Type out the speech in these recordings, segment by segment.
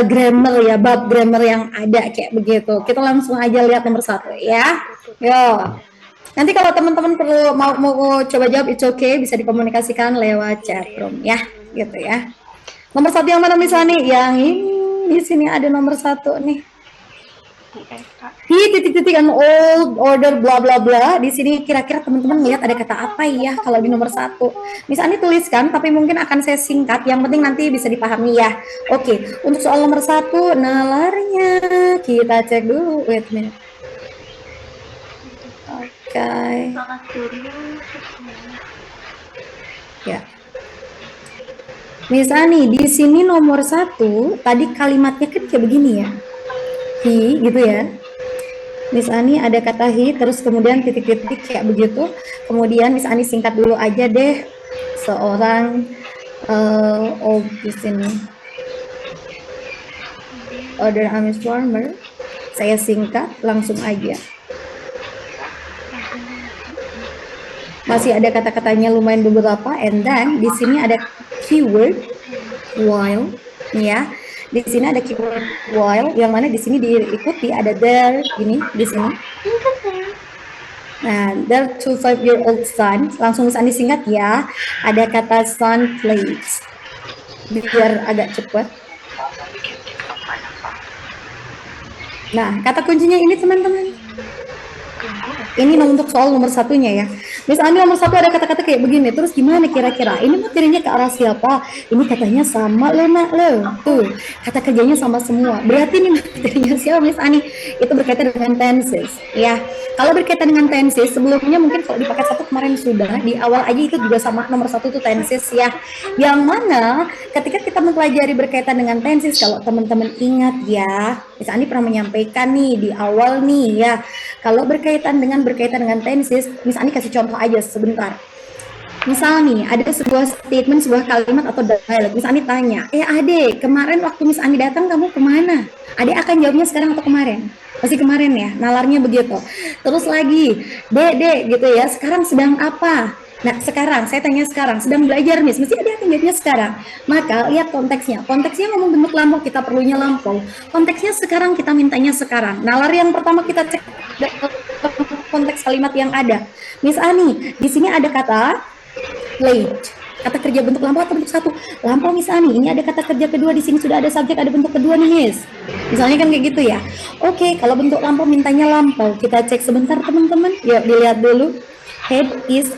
grammar ya, bab grammar yang ada kayak begitu. Kita langsung aja lihat nomor 1 ya. Yo. Nanti kalau teman-teman perlu mau coba jawab, it's okay, bisa dikomunikasikan lewat chat room ya, gitu ya. Nomor 1 yang mana misalnya? Yang ini di sini ada nomor 1 nih. Di titik-titik old order bla bla bla. Di sini kira-kira teman-teman lihat ada kata apa ya kalau di nomor 1? Misalnya tuliskan, tapi mungkin akan saya singkat. Yang penting nanti bisa dipahami ya. Oke, untuk soal nomor 1, nalarnya kita cek dulu. Wait a minute. Oke. Ya. Misalnya nih di sini nomor 1, tadi kalimatnya kan kayak begini ya. He gitu ya. Misalnya ada kata he, terus kemudian titik-titik kayak begitu. Kemudian misalnya singkat dulu aja deh. Seorang di sini. Order Amis Farmer. Saya singkat langsung aja. Masih ada kata-katanya lumayan beberapa, and then di sini ada keyword while, ya. Di sini ada keyword while, yang mana di sini diikuti ada there, ini di sini. Nah, there 2-5-year-old son, langsung misalnya disingkat ya. Ada kata son plays, biar agak cepat. Nah, kata kuncinya ini teman-teman. Ini untuk soal nomor 1-nya ya. Misalnya nomor 1 ada kata-kata kayak begini, terus gimana kira-kira? Ini materinya ke arah siapa? Ini katanya sama lo nak lo. Tuh, kata kerjanya sama semua. Berarti ini materinya siapa Miss Ani? Itu berkaitan dengan tenses ya. Kalau berkaitan dengan tenses, sebelumnya mungkin kalau di paket 1 kemarin sudah, di awal aja itu juga sama nomor 1 itu tenses ya. Yang mana ketika kita mempelajari berkaitan dengan tenses, kalau teman-teman ingat ya, Miss Ani pernah menyampaikan nih di awal nih ya, kalau berkaitan dengan tenses, Miss Ani kasih contoh aja sebentar. Misal nih, ada sebuah statement, sebuah kalimat atau dialog. Miss Ani tanya, Ade, kemarin waktu Miss Ani datang kamu kemana? Ade akan jawabnya sekarang atau kemarin? Pasti kemarin ya, nalarnya begitu. Terus lagi, Dek gitu ya, sekarang sedang apa? Nah sekarang, saya tanya sekarang, sedang belajar Miss, mesti Ade akan jawabnya sekarang. Maka lihat konteksnya, ngomong bentuk lampau, kita perlunya lampau. Konteksnya sekarang, kita mintanya sekarang. Nalar yang pertama kita cek konteks kalimat yang ada. Miss Ani, di sini ada kata late, kata kerja bentuk lampau atau bentuk 1? Lampau Miss Ani, ini ada kata kerja kedua, di sini sudah ada subjek, ada bentuk kedua nih Miss. Misalnya kan kayak gitu ya. Oke, kalau bentuk lampau mintanya lampau, kita cek sebentar teman-teman. Yuk dilihat dulu. Head is,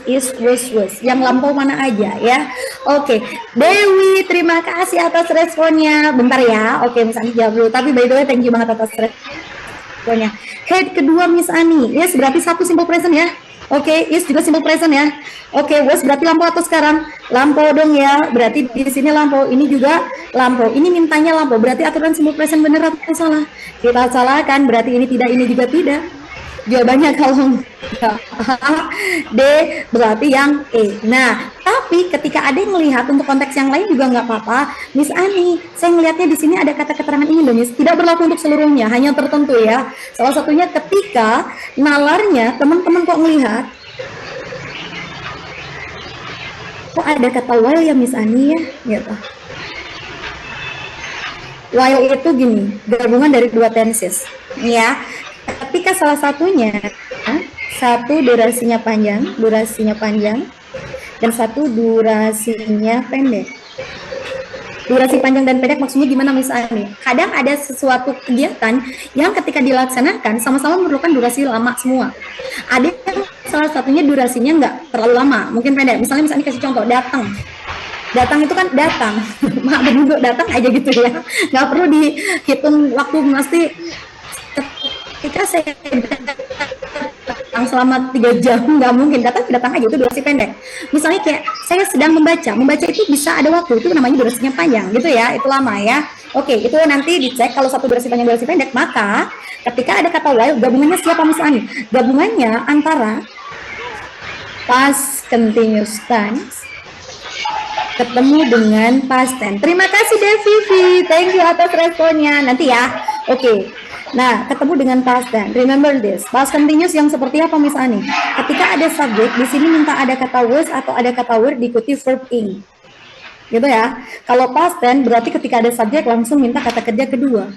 was. Yang lampau mana aja ya. Oke, Dewi, terima kasih atas responnya. Bentar ya. Oke, Miss Ani jawab dulu. Tapi by the way, thank you banget atas responnya. Head kedua Miss Ani. Yes, berarti 1 simple present ya. Oke, is juga simple present ya. Oke, was berarti lampau atau sekarang? Lampau dong ya. Berarti di sini lampau, ini juga lampau. Ini mintanya lampau. Berarti aturan simple present benar atau salah? Kita salahkan. Berarti ini tidak, ini juga tidak. Jawabannya kalau D berarti yang E. Nah, tapi ketika ada yang melihat untuk konteks yang lain juga nggak apa-apa. Miss Ani, saya ngelihatnya di sini ada kata keterangan ini loh Miss. Tidak berlaku untuk seluruhnya, hanya tertentu ya. Salah satunya ketika nalarnya teman-teman kok melihat kok ada kata while ya Miss Ani ya, gitu. While itu gini, gabungan dari 2 tenses ya. Ketika salah satunya, 1 durasinya panjang, dan 1 durasinya pendek. Durasi panjang dan pendek maksudnya gimana Miss Ani? Kadang ada sesuatu kegiatan yang ketika dilaksanakan sama-sama memerlukan durasi lama semua. Ada yang salah satunya durasinya nggak terlalu lama, mungkin pendek. Misalnya Miss Ani kasih contoh, datang itu kan datang, bentuk datang aja gitu ya, nggak perlu dihitung waktu mesti. Ketika saya datang selama 3 jam, nggak mungkin, datang aja, itu durasi pendek. Misalnya kayak saya sedang membaca itu bisa ada waktu, itu namanya durasinya panjang gitu ya, itu lama ya. Oke, itu nanti dicek kalau 1 durasi panjang, durasi pendek. Maka ketika ada kata while, gabungannya siapa Miss Ani? Gabungannya antara past continuous tense ketemu dengan past tense. Terima kasih Devi, thank you atas responnya. Nanti ya. Oke. Nah, ketemu dengan past tense. Remember this. Past continuous yang seperti apa Miss Ani? Ketika ada subjek, di sini minta ada kata was atau ada kata were diikuti verb ing. gitu ya. Kalau past tense berarti ketika ada subjek langsung minta kata kerja kedua.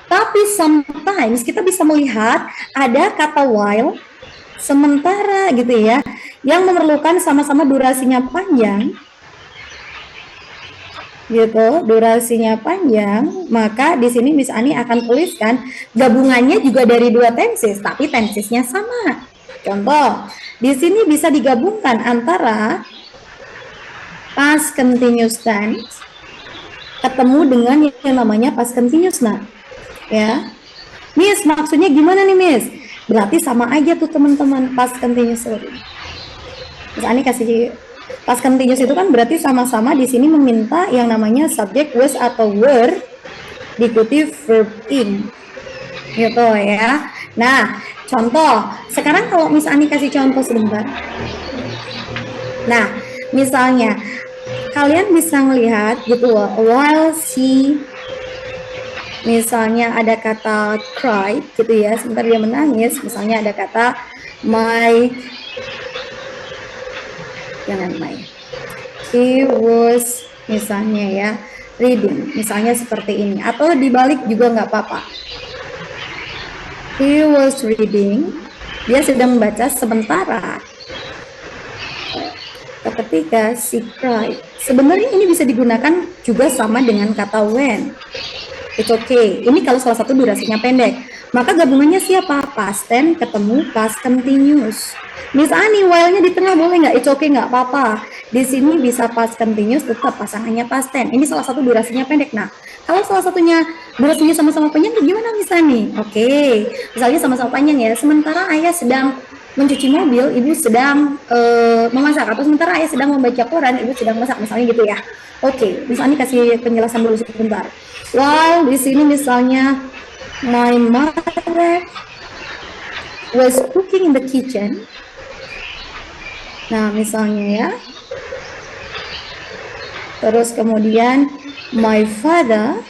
Tapi sometimes kita bisa melihat ada kata while sementara gitu ya, yang memerlukan sama-sama durasinya panjang gitu, durasinya panjang, maka di sini Miss Ani akan tuliskan gabungannya juga dari dua tenses, tapi tensesnya sama. Contoh, di sini bisa digabungkan antara past continuous tense ketemu dengan yang namanya past continuous. Nah, ya, Miss, maksudnya gimana nih, Miss? Berarti sama aja tuh teman-teman, past continuous. Miss Ani kasih past continuous itu kan berarti sama-sama di sini meminta yang namanya subject was atau were diikuti verb in, gitu ya. Nah, contoh. Sekarang kalau Miss Ani kasih contoh sebentar. Nah, misalnya kalian bisa melihat gitu loh, while she, misalnya ada kata cry gitu ya, sebentar dia menangis, misalnya ada kata my, jangan my, he was misalnya ya reading, misalnya seperti ini, atau dibalik juga nggak apa-apa. He was reading, dia sedang membaca, sementara ketika she cried. Sebenarnya ini bisa digunakan juga sama dengan kata when. It's okay. Ini kalau salah satu durasinya pendek. Maka gabungannya siapa? Past tense ketemu past continuous. Miss Ani, while-nya di tengah boleh nggak? It's okay, nggak apa-apa. Di sini bisa past continuous, tetap pasangannya past tense. Ini salah satu durasinya pendek. Nah, kalau salah satunya durasinya sama-sama panjang, gimana Miss Ani? Oke, misalnya sama-sama panjang ya. Sementara ayah sedang mencuci mobil, ibu sedang memasak, atau sementara ayah sedang membaca koran, ibu sedang masak, misalnya gitu ya. Oke, Miss Ani kasih penjelasan dulu sebentar. While di sini misalnya my mother was cooking in the kitchen. Nah, misalnya ya. Terus kemudian my father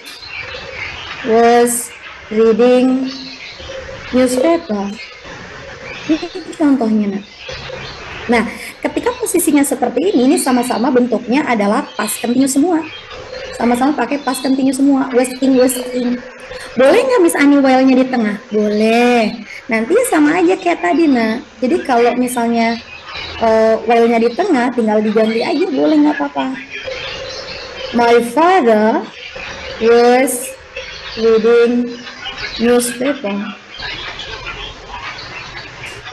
was reading newspaper. Ini contohnya. Nah, ketika posisinya seperti ini sama-sama bentuknya adalah past continuous semua. Sama-sama pakai past continuous semua. Was in. Boleh nggak Miss Ani while-nya di tengah? Boleh. Nanti sama aja kayak tadi, nah. Jadi kalau misalnya while-nya di tengah, tinggal diganti aja, boleh nggak apa-apa. My father was reading newspaper.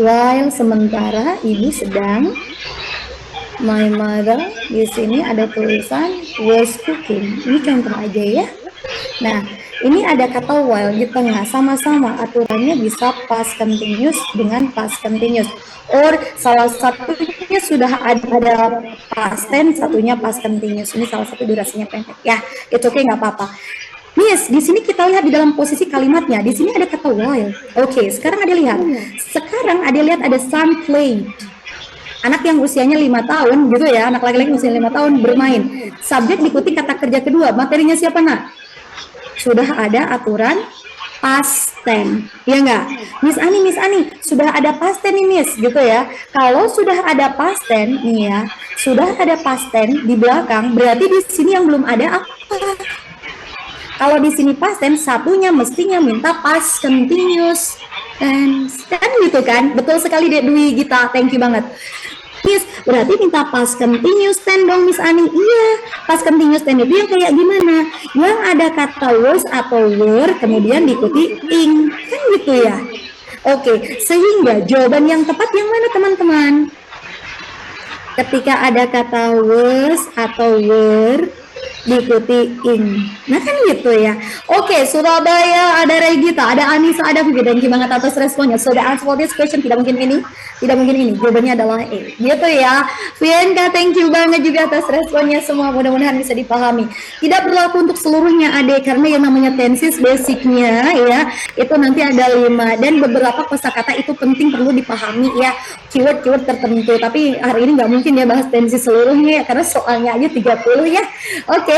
While sementara ibu sedang, my mother di sini ada tulisan was cooking. Ini contoh aja ya. Nah, ini ada kata while di tengah, sama-sama aturannya bisa past continuous dengan past continuous. Or salah satunya sudah ada past tense, satunya past continuous. Ini salah satu durasinya pendek ya. It's okay, nggak apa-apa. Miss, di sini kita lihat di dalam posisi kalimatnya. Di sini ada kata while. Oke, sekarang ada lihat. Sekarang ada lihat ada son played. Anak yang usianya 5 tahun gitu ya, anak laki-laki usia 5 tahun bermain. Subjek diikuti kata kerja kedua. Materinya siapa, Nak? Sudah ada aturan past tense, ya enggak? Miss Ani, sudah ada past tense nih Miss, gitu ya. Kalau sudah ada past tense nih ya, sudah ada past tense di belakang, berarti di sini yang belum ada apa? Kalau di sini past tense, satunya mestinya minta past continuous tense, kan gitu kan? Betul sekali Dek Dwi Gita, thank you banget. Miss, berarti minta past continuous tense dong Miss Ani. Iya, past continuous tense itu yang kayak gimana? Yang ada kata was atau were kemudian diikuti ing, kan gitu ya. Oke, sehingga jawaban yang tepat yang mana teman-teman? Ketika ada kata was atau were diikuti ing. Nah kan gitu ya. Oke, Surabaya ada Regita, ada Anissa, ada Vivi, dan banget atas responnya. So the answer for this question tidak mungkin ini, tidak mungkin ini. Jawabannya adalah E. Gitu ya. Fienka, thank you banget juga atas responnya semua. Mudah-mudahan bisa dipahami. Tidak berlaku untuk seluruhnya Ade, karena yang namanya tenses basicnya ya, itu nanti ada 5, dan beberapa kosakata itu penting perlu dipahami ya. Keyword-keyword tertentu. Tapi hari ini nggak mungkin ya bahas tenses seluruhnya ya, karena soalnya aja 30 ya. Oke.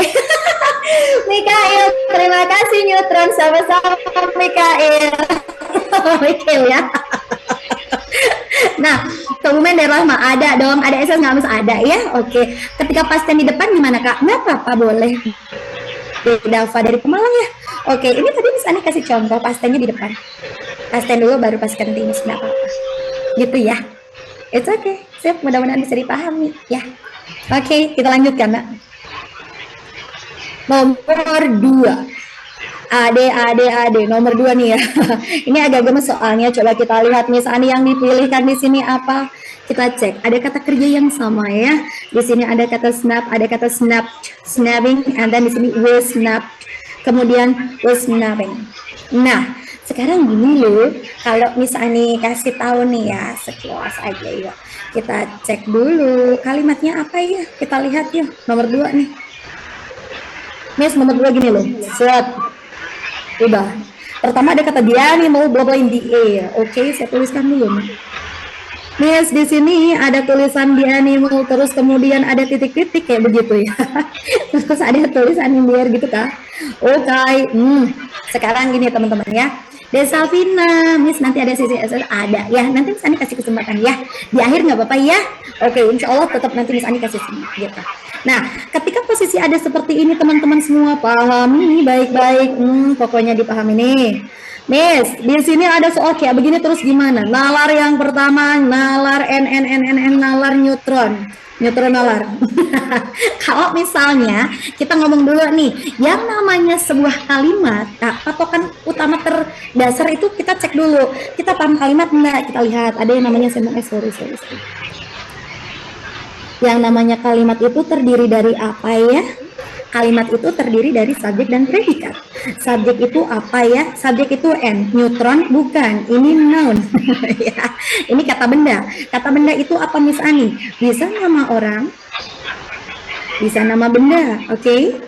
Mikael, terima kasih Neutron, sama-sama Mikael. Mikael ya. Nah, Kebumen dari Rahma, ada dong, ada SS nggak harus ada ya. Oke, ketika pasten di depan gimana Kak? Nggak apa-apa, boleh. Dava dari Pemalang ya. Oke, ini tadi Miss Ani kasih contoh pastennya di depan. Pasten dulu baru pas finish, nggak apa-apa. Gitu ya. It's okay. Sip, mudah-mudahan bisa dipahami ya. Oke, kita lanjutkan, Nak. Nomor 2. Ade, nomor 2 nih ya. Ini agak gemes soalnya. Coba kita lihat Miss Ani yang dipilihkan di sini apa? Kita cek. Ada kata kerja yang sama ya. Di sini ada kata snap, ada kata snapping, and then di sini will snap. Kemudian will snapping. Nah, sekarang gini loh. Kalau Miss Ani kasih tahu nih ya, sekilas aja ya. Kita cek dulu kalimatnya apa ya. Kita lihat yuk. Nomor 2 nih. Miss, nomor 2 gini loh. Set. Udah. Pertama ada kata the animal blah blah in the air. Oke, saya tuliskan dulu nih. Miss, di sini ada tulisan the animal, terus kemudian ada titik-titik kayak begitu ya. Terus ada tulisan in the air gitu kah? Oke. Sekarang gini teman-teman ya. Desalvina, Miss nanti ada sisi SS ada ya. Nanti Miss Ani kasih kesempatan ya. Di akhir nggak apa-apa ya. Oke, insya Allah tetap nanti Miss Ani kasih kesempatan gitu. Nah, ketika posisi ada seperti ini teman-teman semua pahami baik-baik. Pokoknya dipahami nih. Miss, di sini ada soal kayak begini terus gimana? Nalar yang pertama, nalar nalar neutron. Neutron nalar. Kalau misalnya kita ngomong dulu nih, yang namanya sebuah kalimat, patokan utama terdasar itu kita cek dulu. Kita paham kalimat enggak? Kita lihat ada yang namanya sorry. Yang namanya kalimat itu terdiri dari apa ya? Kalimat itu terdiri dari subjek dan predikat. Subjek itu apa ya? Subjek itu N. Neutron bukan. Ini noun. Ya. Ini kata benda. Kata benda itu apa Miss Ani? Bisa nama orang, bisa nama benda. Oke?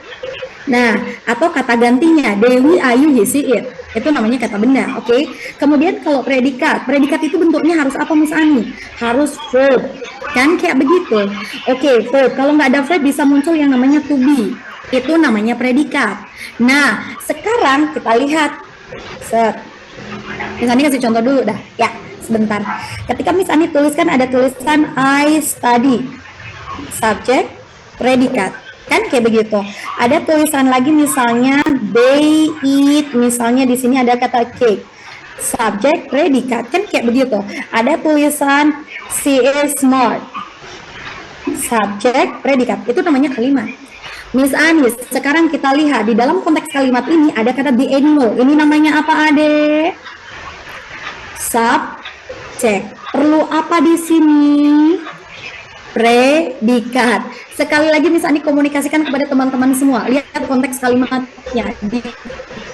Nah, atau kata gantinya Dewi, Ayu, he, she, it. Itu namanya kata benda. Oke? Kemudian kalau predikat, predikat itu bentuknya harus apa Miss Ani? Harus verb. Kan kayak begitu. Oke, verb. Kalau nggak ada verb bisa muncul yang namanya to be. Itu namanya predikat. Nah, sekarang kita lihat. Miss Ani kasih contoh dulu dah. Ya, sebentar. Ketika Miss Ani tuliskan ada tulisan I study. Subjek, predikat. Kan kayak begitu. Ada tulisan lagi misalnya they eat. Misalnya di sini ada kata cake. Subjek, predikat. Kan kayak begitu. Ada tulisan she is smart. Subjek, predikat. Itu namanya kalimat. Miss Anis, sekarang kita lihat di dalam konteks kalimat ini ada kata the animal. Ini namanya apa, Ade? Subjek. Perlu apa di sini? Predikat. Sekali lagi Miss Ani komunikasikan kepada teman-teman semua. Lihat konteks kalimatnya.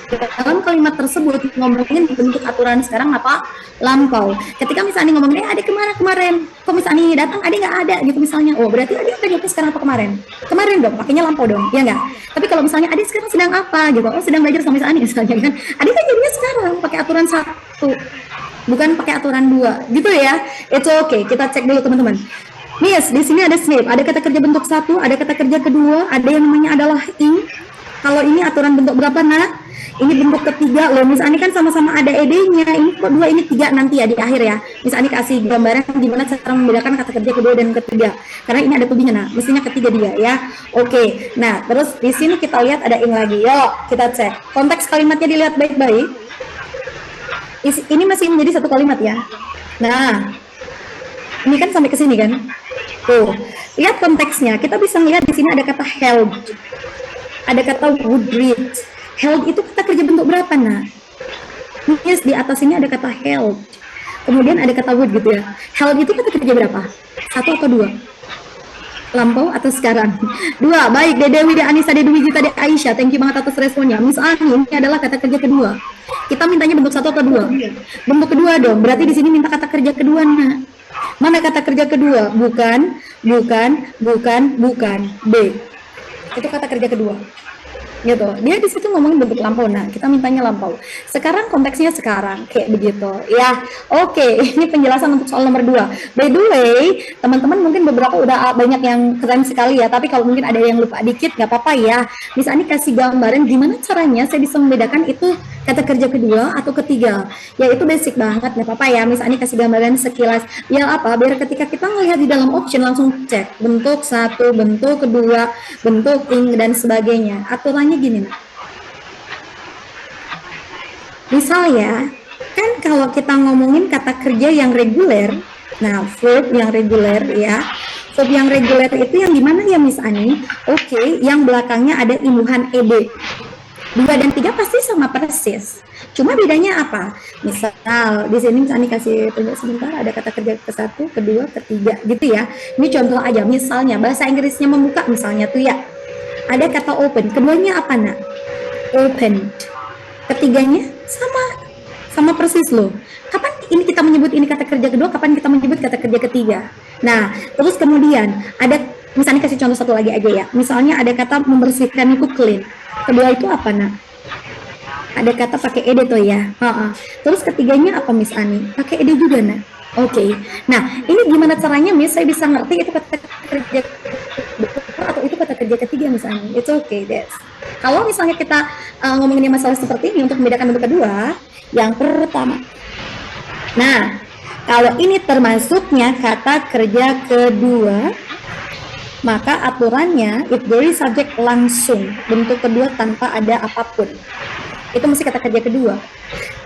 Di dalam kalimat tersebut ngomongin bentuk aturan sekarang apa? Lampau. Ketika Miss Ani ngomongin, ada kemarin. Kok Miss Ani datang, ada nggak ada gitu misalnya. Oh, berarti ada jawabnya sekarang apa kemarin? Kemarin dong, pakainya lampau dong, ya nggak? Tapi kalau misalnya ada sekarang sedang apa gitu? Oh, sedang belajar sama Miss Ani misalnya kan. Ada kan jadinya sekarang pakai aturan 1. Bukan pakai aturan 2. Gitu ya. It's okay. Kita cek dulu teman-teman. Miss, di sini ada snip, ada kata kerja bentuk 1, ada kata kerja kedua, ada yang namanya adalah ing. Kalau ini aturan bentuk berapa, Nak? Ini bentuk ketiga loh. Miss Ani kan sama-sama ada ed-nya. Ini kok 2, ini 3 nanti ya di akhir ya. Miss Ani kasih gambaran gimana cara membedakan kata kerja kedua dan ketiga. Karena ini ada tubinya, Nah. Mestinya ketiga dia ya. Oke. Nah, terus di sini kita lihat ada ing lagi. Yuk, kita cek. Konteks kalimatnya dilihat baik-baik. Ini masih menjadi satu kalimat ya. Nah, ini kan sampai ke sini kan? Tuh, lihat konteksnya. Kita bisa melihat di sini ada kata held, ada kata would read. Held itu kata kerja bentuk berapa, Nah? Yes, di atas ini ada kata held. Kemudian ada kata would gitu ya. Held itu kata kerja berapa? 1 atau 2? Lampau atau sekarang? 2. Baik, Dede Wida Anissa, Dede Wijita, Dede Aisyah. Thank you banget atas responnya. Miss Ani, ini adalah kata kerja kedua. Kita mintanya bentuk 1 atau 2? Bentuk kedua dong. Berarti di sini minta kata kerja kedua, Nah. Mana kata kerja kedua? Bukan. B. Itu kata kerja kedua. Gitu. Dia di situ ngomongin bentuk lampau. Nah, kita mintanya lampau. Sekarang konteksnya sekarang kayak begitu. Ya, oke. Ini penjelasan untuk soal nomor 2. By the way, teman-teman mungkin beberapa udah banyak yang keren sekali ya. Tapi kalau mungkin ada yang lupa dikit, nggak apa-apa ya. Miss Ani kasih gambaran gimana caranya saya bisa membedakan itu Kata kerja kedua atau ketiga, ya itu basic banget, nggak apa-apa ya. Misalnya kasih gambaran sekilas, ya apa, biar ketika kita ngelihat di dalam option langsung cek bentuk satu, bentuk kedua, bentuk dan sebagainya. Aturannya gini, nah. Misal ya, kan kalau kita ngomongin kata kerja yang reguler, nah verb yang reguler ya, verb yang reguler itu yang gimana ya Miss Ani? Oke, yang belakangnya ada imbuhan ed. 2 dan 3 pasti sama persis. Cuma bedanya apa? Misal di sini Miss Ani kasih tunjuk sebentar, ada kata kerja ke satu, kedua, ketiga gitu ya. Ini contoh aja. Misalnya bahasa Inggrisnya membuka misalnya tuh ya. Ada kata open. Keduanya apa nak? Opened. Ketiganya sama persis loh. Kapan ini kita menyebut ini kata kerja kedua? Kapan kita menyebut kata kerja ketiga? Nah, terus kemudian ada misalnya kasih contoh satu lagi aja ya. Misalnya ada kata membersihkan itu clean. Kedua itu apa nak? Ada kata pakai ed tuh ya. Terus ketiganya apa Miss Ani? Pakai ed juga nak. Oke. Nah, ini gimana caranya Miss saya bisa ngerti itu kata kerja kedua atau itu kata kerja ketiga Miss Ani? It's okay, that's. Kalau misalnya kita ngomongin masalah seperti ini untuk membedakan bentuk kedua, yang pertama. Nah, kalau ini termasuknya kata kerja kedua, maka aturannya if there is subject langsung, bentuk kedua tanpa ada apapun. Itu mesti kata kerja kedua.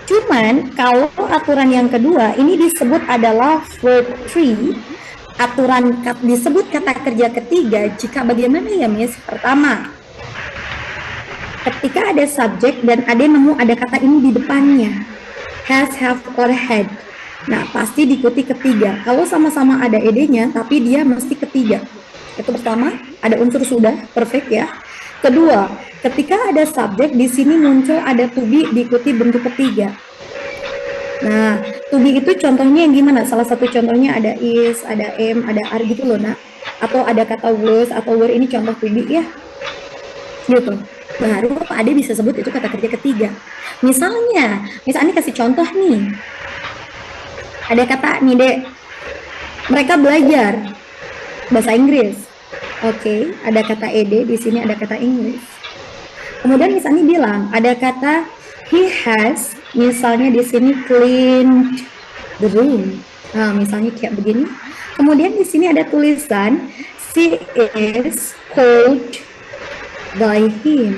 Cuman kalau aturan yang kedua ini disebut adalah verb 3, aturan disebut kata kerja ketiga jika bagaimana ya Miss? Pertama, ketika ada subjek dan ada nemu ada kata ini di depannya, has, have, or had. Nah, pasti diikuti ketiga. Kalau sama-sama ada ed-nya, tapi dia mesti ketiga. Itu pertama, ada unsur sudah, perfect ya. Kedua, ketika ada subjek, di sini muncul ada to be diikuti bentuk ketiga. Nah, to be itu contohnya yang gimana? Salah satu contohnya ada is, ada am, ada are gitu loh, nak. Atau ada kata was atau were, ini contoh to be ya. Gitu. Baru ada bisa sebut itu kata kerja ketiga. Misalnya kasih contoh nih. Ada kata nih dek, mereka belajar bahasa Inggris. Oke, ada kata ed, di sini ada kata Inggris. Kemudian misalnya bilang ada kata he has, misalnya di sini cleaned the room. Nah, misalnya kayak begini. Kemudian di sini ada tulisan she is called by him.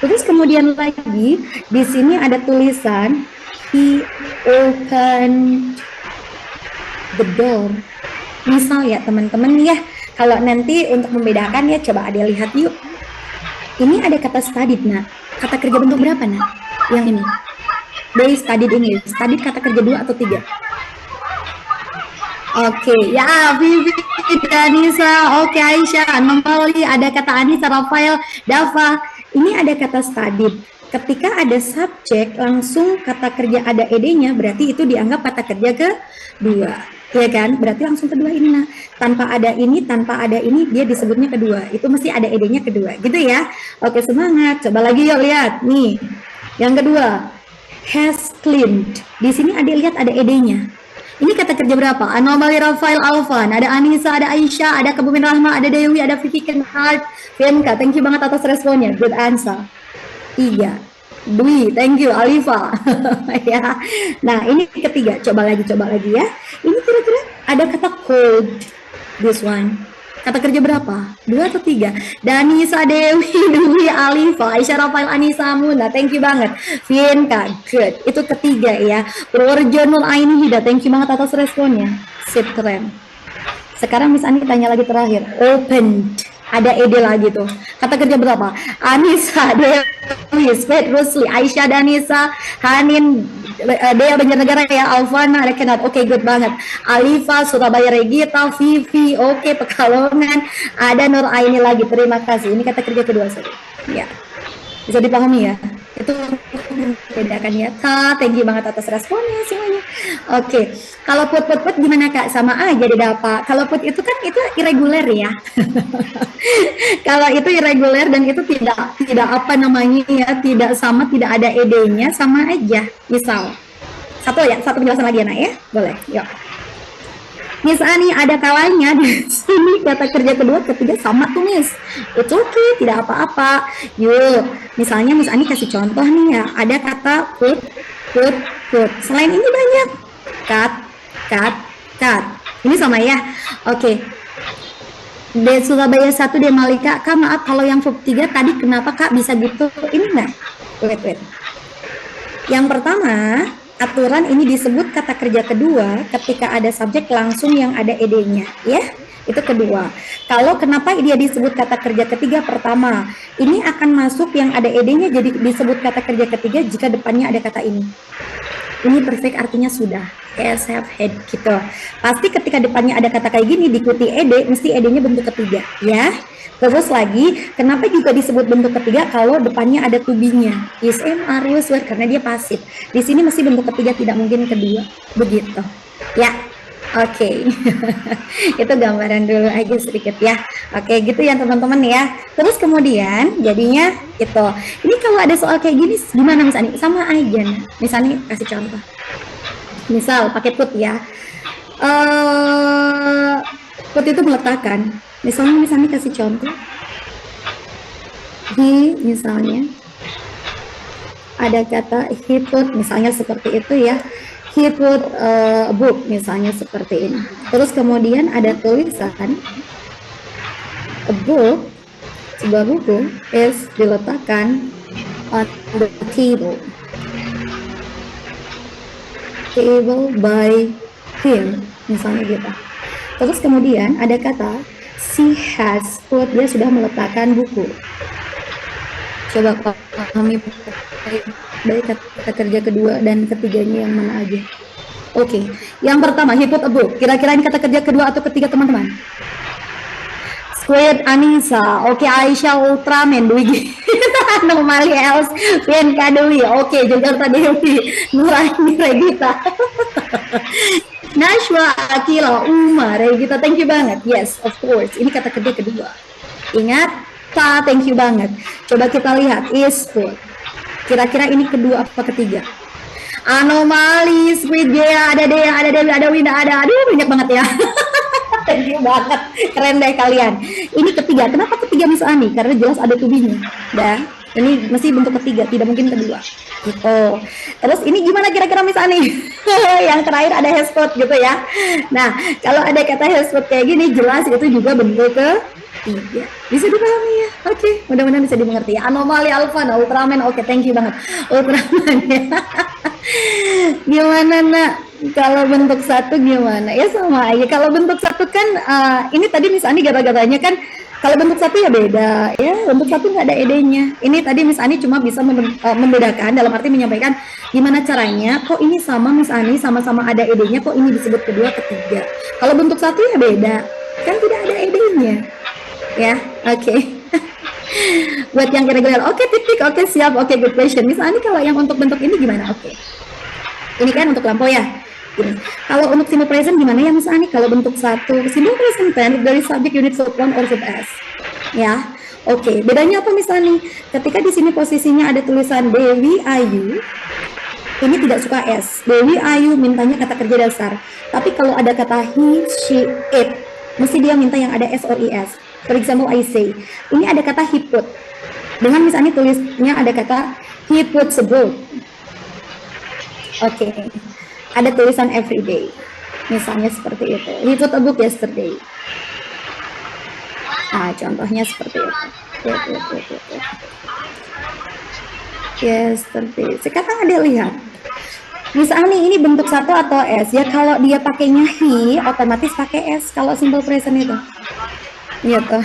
Terus kemudian lagi di sini ada tulisan he opened the door. Misal ya teman-teman ya, kalau nanti untuk membedakan ya coba ada lihat yuk. Ini ada kata studied nak. Kata kerja bentuk berapa nak? Yang ini. They studied English. Studied kata kerja 2 atau 3? Oke, ya Vivi, Danisa, oke Aisyah, Nomali, ada kata Anissa, Rafael, Dava. Ini ada kata studied. Ketika ada subjek langsung kata kerja ada ed-nya, berarti itu dianggap kata kerja kedua. Ya kan? Berarti langsung kedua ini nah. Tanpa ada ini dia disebutnya kedua. Itu mesti ada ed-nya kedua. Gitu ya. Oke, semangat. Coba lagi yuk lihat. Nih. Yang kedua, has cleaned. Di sini ada lihat ada ed-nya. Ini kata kerja berapa? Anomali, Rafael, Alvan, ada Anissa, ada Aisyah, ada Kebumin Rahma, ada Dewi, ada Vicky Kenhard, Femka. Thank you banget atas responnya. Good answer. 3. Dwi, thank you, Alifa. Ya. Nah, ini ketiga. Coba lagi ya. Ini kira-kira ada kata cold. This one. Kata kerja berapa? 2 atau 3? Danisa, Dewi, Dwi, Alifa, Aisyah, Rafael, Anissa, Muna. Thank you banget. Vienka, good. Itu ketiga ya. Purworejo Nur Aini Hida. Thank you banget atas responnya. Sip, keren. Sekarang Miss Ani tanya lagi terakhir. Opened. Ada ed lagi tuh. Kata kerja berapa? Anissa, Dewi, Sped, Rusli, Aisyah, Danisa, Hanin, Dea Banjarnegara ya, Alvana, Rekenat. Oke, good banget. Alifa, Surabaya Regita, Vivi, oke, Pekalongan. Ada Nur Aini lagi. Terima kasih. Ini kata kerja kedua saya. Ya. Bisa dipahami ya? Itu bedakan ya. Thank you banget atas responnya semuanya. Oke. Kalau put gimana Kak? Sama aja didapat. Kalau put itu kan itu irregular ya. Kalau itu irregular dan itu tidak apa namanya ya, tidak sama, tidak ada ed-nya, sama aja. Misal. Satu penjelasan lagi ya, Nak ya? Boleh. Yuk. Misalnya ada kalanya di sini kata kerja kedua, ketiga sama tuh Miss. It's okay, tidak apa-apa. Yuk, misalnya Miss Ani kasih contoh nih ya. Ada kata put. Selain ini banyak. Cut. Ini sama ya. Oke. D Surabaya 1, D Malika. Kak maaf kalau yang verb 3 tadi kenapa Kak bisa gitu? Ini enggak? Wait. Yang pertama, aturan ini disebut kata kerja kedua ketika ada subjek langsung yang ada ed-nya, ya. Itu kedua. Kalau kenapa dia disebut kata kerja ketiga? Pertama, ini akan masuk yang ada ed-nya jadi disebut kata kerja ketiga jika depannya ada kata ini. Ini perfect artinya sudah. Yes, have had gitu. Pasti ketika depannya ada kata kayak gini diikuti ed, mesti ed-nya bentuk ketiga, ya. Terus lagi, kenapa juga disebut bentuk ketiga kalau depannya ada to be-nya? Is, am, are, was, were, karena dia pasif. Di sini mesti bentuk ketiga, tidak mungkin kedua. Begitu. Ya. Oke. Itu gambaran dulu aja sedikit ya. Oke, gitu ya teman-teman ya. Terus kemudian jadinya itu. Ini kalau ada soal kayak gini gimana misalnya? Sama aja. Misalnya kasih contoh. Misal pakai put ya. Put itu meletakkan. Misalnya kasih contoh. He misalnya ada kata he put misalnya seperti itu ya. He put a book misalnya seperti ini. Terus kemudian ada tulisan a book, sebuah buku is diletakkan on the table by him misalnya gitu. Terus kemudian ada kata she has put, dia sudah meletakkan buku. Coba pahami baik kata kerja kedua dan ketiganya yang mana aja. Oke, yang pertama he put a book. Kira-kira ini kata kerja kedua atau ketiga teman-teman? Squid Anissa, oke Aisyah Ultraman, Dwi Anomali Els, Bianca Dewi, oke Jakarta Dewi, Nurani Regita, Nashwa Akila, Uma Regita, thank you banget. Yes, of course, ini kata kerja kedua. Ingat, thank you banget. Coba kita lihat, is put. Kira-kira ini kedua apa ketiga? Anomali, Squid Gea, ada Dea, ada Dewi, ada Winda, ada, aduh banyak banget ya. Thank you banget, keren deh kalian. Ini ketiga, kenapa ketiga Miss Ani? Karena jelas ada tubinya. Dan ini mesti bentuk ketiga, tidak mungkin kedua. Gitu. Terus ini gimana kira-kira Miss Ani? Yang terakhir ada hespot gitu ya. Nah, kalau ada kata hespot kayak gini, jelas itu juga bentuk ketiga. Bisa dipahami ya? Oke, mudah-mudahan bisa dimengerti ya. Anomali Alpha, Ultraman, oke, thank you banget. Ultraman ya. Gimana nak? Kalau bentuk satu gimana? Ya sama aja. Kalau bentuk satu kan, ini tadi Miss Ani gaba-gabanya kan, kalau bentuk satu ya beda, ya. Bentuk satu nggak ada ed-nya. Ini tadi Miss Ani cuma bisa membedakan, dalam arti menyampaikan gimana caranya. Kok ini sama Miss Ani, sama-sama ada ed-nya, kok ini disebut kedua, ketiga. Kalau bentuk satu ya beda, kan tidak ada ed-nya. Ya, oke. Buat yang kira-kira, oke titik, oke siap, oke good question. Miss Ani kalau yang untuk bentuk ini gimana? Oke. Ini kan untuk lampau ya. Gini. Kalau untuk simple present gimana ya Miss Ani? Kalau bentuk satu, simple present tense dari subject unit verb 1 or verb S. Ya. Oke, bedanya apa Miss Ani? Ketika di sini posisinya ada tulisan Dewi Ayu, ini tidak suka S. Dewi Ayu mintanya kata kerja dasar. Tapi kalau ada kata he, she, it, mesti dia minta yang ada S or IS. For example, I say, ini ada kata he put. Dengan Miss Ani tulisnya ada kata he puts a book. Oke. Ada tulisan everyday, misalnya seperti itu. He put a book yesterday. Nah, contohnya seperti itu. Yesterday. Sekarang ada lihat. Misalnya ini bentuk satu atau S. Ya kalau dia pakainya he, otomatis pakai S. Kalau simple present itu. Gitu.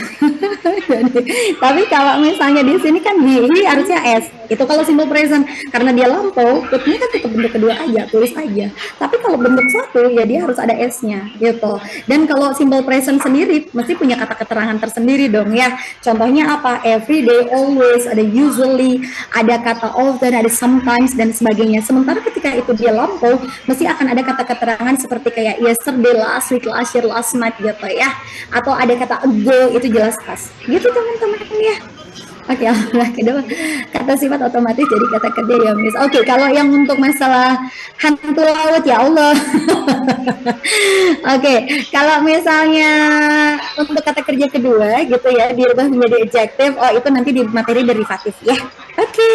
Jadi, tapi kalau misalnya di sini kan he harusnya S. Itu kalau simple present, karena dia lampau, putnya kan tetap bentuk kedua aja, tulis aja. Tapi kalau bentuk satu, ya dia harus ada S-nya, gitu. Dan kalau simple present sendiri, mesti punya kata keterangan tersendiri dong ya. Contohnya apa? Every day, always, ada usually, ada kata often, ada sometimes, dan sebagainya. Sementara ketika itu dia lampau, mesti akan ada kata keterangan seperti kayak yesterday, last week, last year, last night, gitu ya. Atau ada kata ago, itu jelas pas. Gitu teman-teman ya. Oke, alhamdulillah. Kedua, kata sifat otomatis jadi kata kerja ya, Miss. Oke, kalau yang untuk masalah hantu laut ya Allah. Oke, kalau misalnya untuk kata kerja kedua gitu ya dirubah menjadi adjective, oh itu nanti di materi derivatif ya. Oke.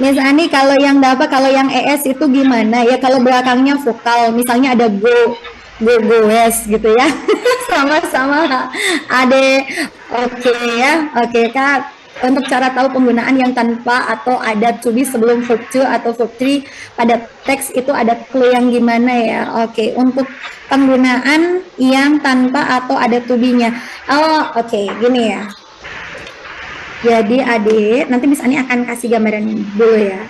Miss Ani, kalau yang dapat, kalau yang ES itu gimana ya? Kalau belakangnya vokal, misalnya ada goes gitu ya. Sama-sama Ade. Oke ya. Oke Kak. Untuk cara tahu penggunaan yang tanpa atau ada to be sebelum verb to atau verb 3 pada teks itu ada clue yang gimana ya? Oke, untuk penggunaan yang tanpa atau ada to be-nya. Oh, oke, gini ya. Jadi adik, nanti Miss Ani akan kasih gambaran dulu ya.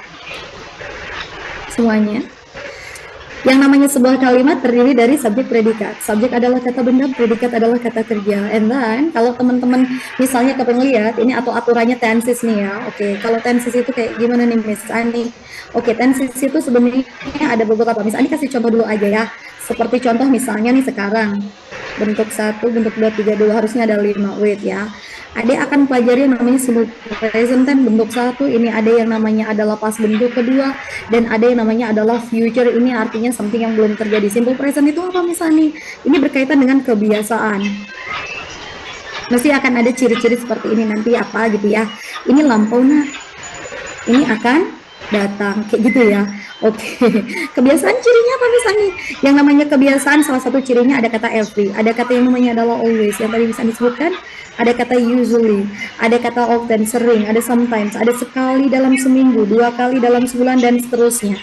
Semuanya. Yang namanya sebuah kalimat terdiri dari subjek predikat. Subjek adalah kata benda, predikat adalah kata kerja. And then, kalau teman-teman misalnya kepengen lihat, ini atau aturannya tenses nih ya. Oke, kalau tenses itu kayak gimana nih Miss Ani? Oke, tenses itu sebenarnya ada beberapa. Miss Ani kasih contoh dulu aja ya. Seperti contoh misalnya nih sekarang. Bentuk 1, bentuk 2, 3, 2, harusnya ada 5. Wait ya. Adik akan pelajari yang namanya simple present tense bentuk 1, ini ada yang namanya adalah past bentuk kedua, dan ada yang namanya adalah future, ini artinya something yang belum terjadi. Simple present itu apa misalnya? Ini berkaitan dengan kebiasaan. Mesti akan ada ciri-ciri seperti ini nanti apa gitu ya. Ini lampau nah. Ini akan datang kayak gitu ya. Oke. Kebiasaan cirinya apa misalnya? Yang namanya kebiasaan salah satu cirinya ada kata every, ada kata yang namanya adalah always yang tadi bisa disebutkan. Ada kata usually, ada kata often, sering, ada sometimes, ada sekali dalam seminggu, 2 kali dalam sebulan, dan seterusnya.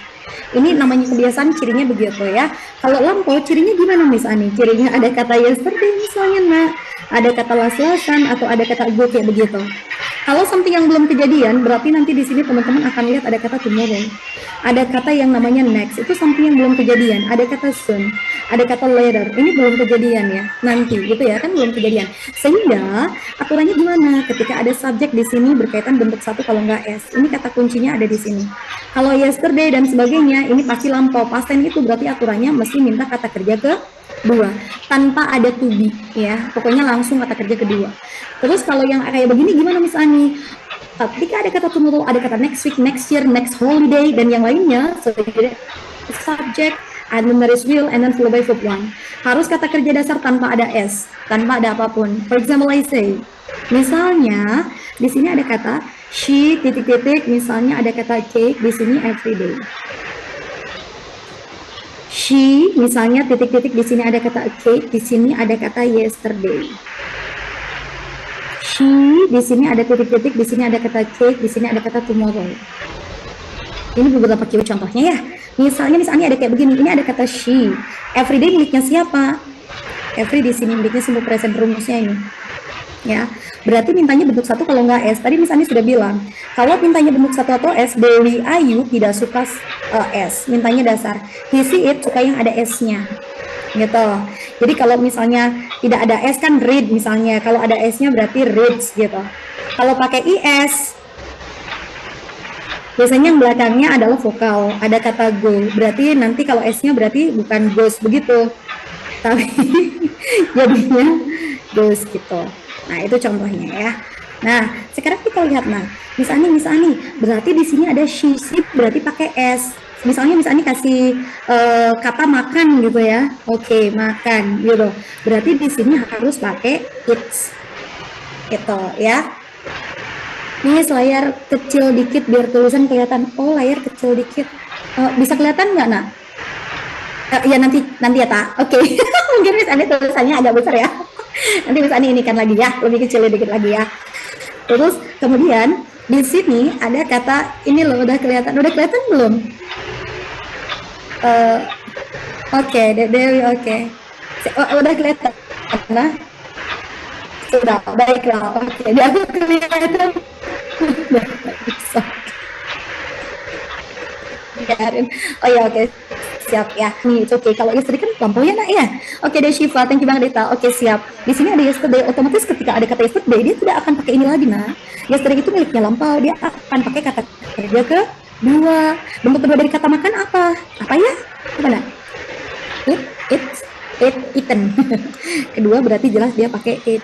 Ini namanya kebiasaan, cirinya begitu ya. Kalau lampau, cirinya gimana Miss Ani? Cirinya ada kata yesterday misalnya, nah, ada kata last-lastan, atau ada kata go kayak begitu. Kalau something yang belum kejadian, berarti nanti di sini teman-teman akan lihat ada kata tomorrow. Ada kata yang namanya next, itu something yang belum kejadian. Ada kata soon, ada kata later, ini belum kejadian ya, nanti gitu ya, kan belum kejadian. Sehingga aturannya gimana? Ketika ada subjek di sini berkaitan bentuk 1 kalau nggak S, ini kata kuncinya ada di sini. Kalau yesterday dan sebagainya, ini pasti lampau. Past tense itu berarti aturannya mesti minta kata kerja ke dua tanpa ada to be ya, pokoknya langsung kata kerja kedua. Terus kalau yang kayak begini gimana Miss Ani? Ketika ada kata tomorrow, ada kata next week, next year, next holiday, dan yang lainnya, so subject, and then there is will, and then followed by verb 1. Harus kata kerja dasar tanpa ada s, tanpa ada apapun. For example, I say, misalnya di sini ada kata she titik-titik, misalnya ada kata cake di sini every day. She, misalnya titik-titik di sini ada kata cake, di sini ada kata yesterday. She, di sini ada titik-titik, di sini ada kata cake, di sini ada kata tomorrow. Ini beberapa keyword contohnya ya. Misalnya ada kayak begini, ini ada kata she. Everyday miliknya siapa? Every di sini miliknya simple present, rumusnya ini. Ya, berarti mintanya bentuk 1 kalau nggak S. Tadi misalnya sudah bilang, kalau mintanya bentuk 1 atau S, Dewi Ayu tidak suka S, mintanya dasar. He, she, it suka yang ada S-nya. Gitu. Jadi kalau misalnya tidak ada S kan read misalnya, kalau ada S-nya berarti reads gitu. Kalau pakai IS, biasanya yang belakangnya adalah vokal, ada kata go, berarti nanti kalau S-nya berarti bukan goes begitu, tapi jadinya goes gitu. Nah, itu contohnya ya. Nah, sekarang kita lihat, nah, misalnya, berarti di sini ada she, berarti pakai S. Misalnya kasih kata makan gitu ya. Oke, makan gitu. Berarti di sini harus pakai it's. Gitu ya. Ini layar kecil dikit biar tulisan kelihatan. Oh, layar kecil dikit. Bisa kelihatan nggak, Nak? Ya nanti ya, Tak. Oke. Mungkin Miss Ani tulisannya agak besar ya. Nanti Miss Ani ini kan lagi ya, lebih kecil dikit lagi ya. Terus kemudian di sini ada kata ini loh, udah kelihatan belum? Oke, Dewi, oke. Udah kelihatan, nah? Sudah, baiklah. Oke, dia aku kelihatan. Biarin. Oh ya, oke. Siap ya. Nih, oke. Kalau yesterday kan lampunya Nak ya. Oke deh Syifa, thank you banget Dita. Oke, siap. Di sini ada yesterday, otomatis ketika ada kata yesterday dia tidak akan pakai ini lagi nah. Yesterday itu miliknya lampau, dia akan pakai kata kerja ke dua. Bentuk kedua dari kata makan apa? Apa ya? Gimana? Eaten. Kedua berarti jelas dia pakai it.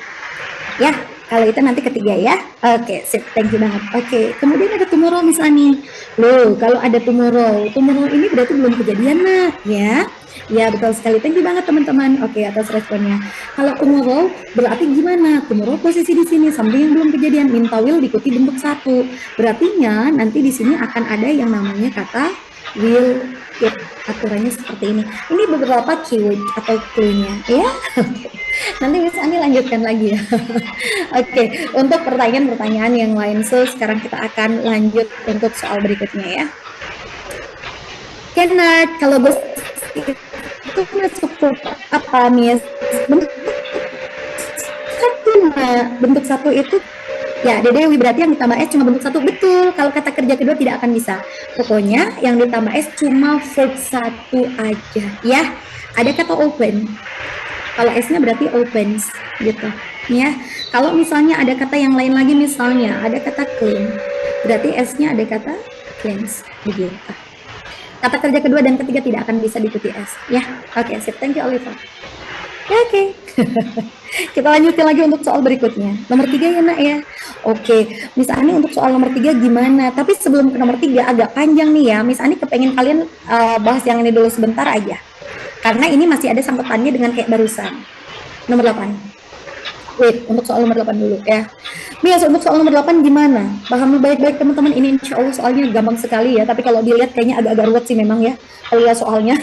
Ya, Kalau itu nanti ketiga ya. Oke, sip. Thank you banget. Oke, kemudian ada tomorrow Miss Ani. Loh, kalau ada tomorrow ini berarti belum kejadian nak, ya? Ya betul sekali. Thank you banget teman-teman. Oke, atas responnya. Kalau tomorrow berarti gimana? Tomorrow posisi di sini sampai yang belum kejadian. Minta will diikuti bentuk satu. Berartinya nanti di sini akan ada yang namanya kata will. Ya, aturannya seperti ini. Ini beberapa keyword atau clue-nya, ya. Oke. Nanti Miss Ani lanjutkan lagi ya. Oke, untuk pertanyaan-pertanyaan yang lain, so sekarang kita akan lanjut untuk soal berikutnya ya. Kenneth, kalau bos itu masuk apa Miss? Bentuk satu itu ya Dewi berarti yang ditambah S cuma bentuk satu, betul. Kalau kata kerja kedua tidak akan bisa. Pokoknya yang ditambah S cuma verb satu aja ya. Ada kata open. Kalau S-nya berarti opens gitu ya. Kalau misalnya ada kata yang lain lagi, misalnya ada kata clean, berarti S-nya ada kata cleans begitu. Kata kerja kedua dan ketiga tidak akan bisa diikuti S ya. Oke, sip. Thank you Oliver. Ya, oke. Kita lanjutin lagi untuk soal berikutnya. Nomor 3 ya nak ya. Oke, Miss Ani untuk soal nomor 3 gimana? Tapi sebelum ke nomor 3 agak panjang nih ya. Miss Ani kepengen kalian bahas yang ini dulu sebentar aja. Karena ini masih ada sangkutannya dengan kayak barusan. Nomor 8. Wait, untuk soal nomor 8 dulu ya. Miss, untuk soal nomor 8 gimana? Paham baik-baik teman-teman, ini insya Allah soalnya gampang sekali ya. Tapi kalau dilihat kayaknya agak-agak ruwet sih memang ya. Kalau lihat soalnya.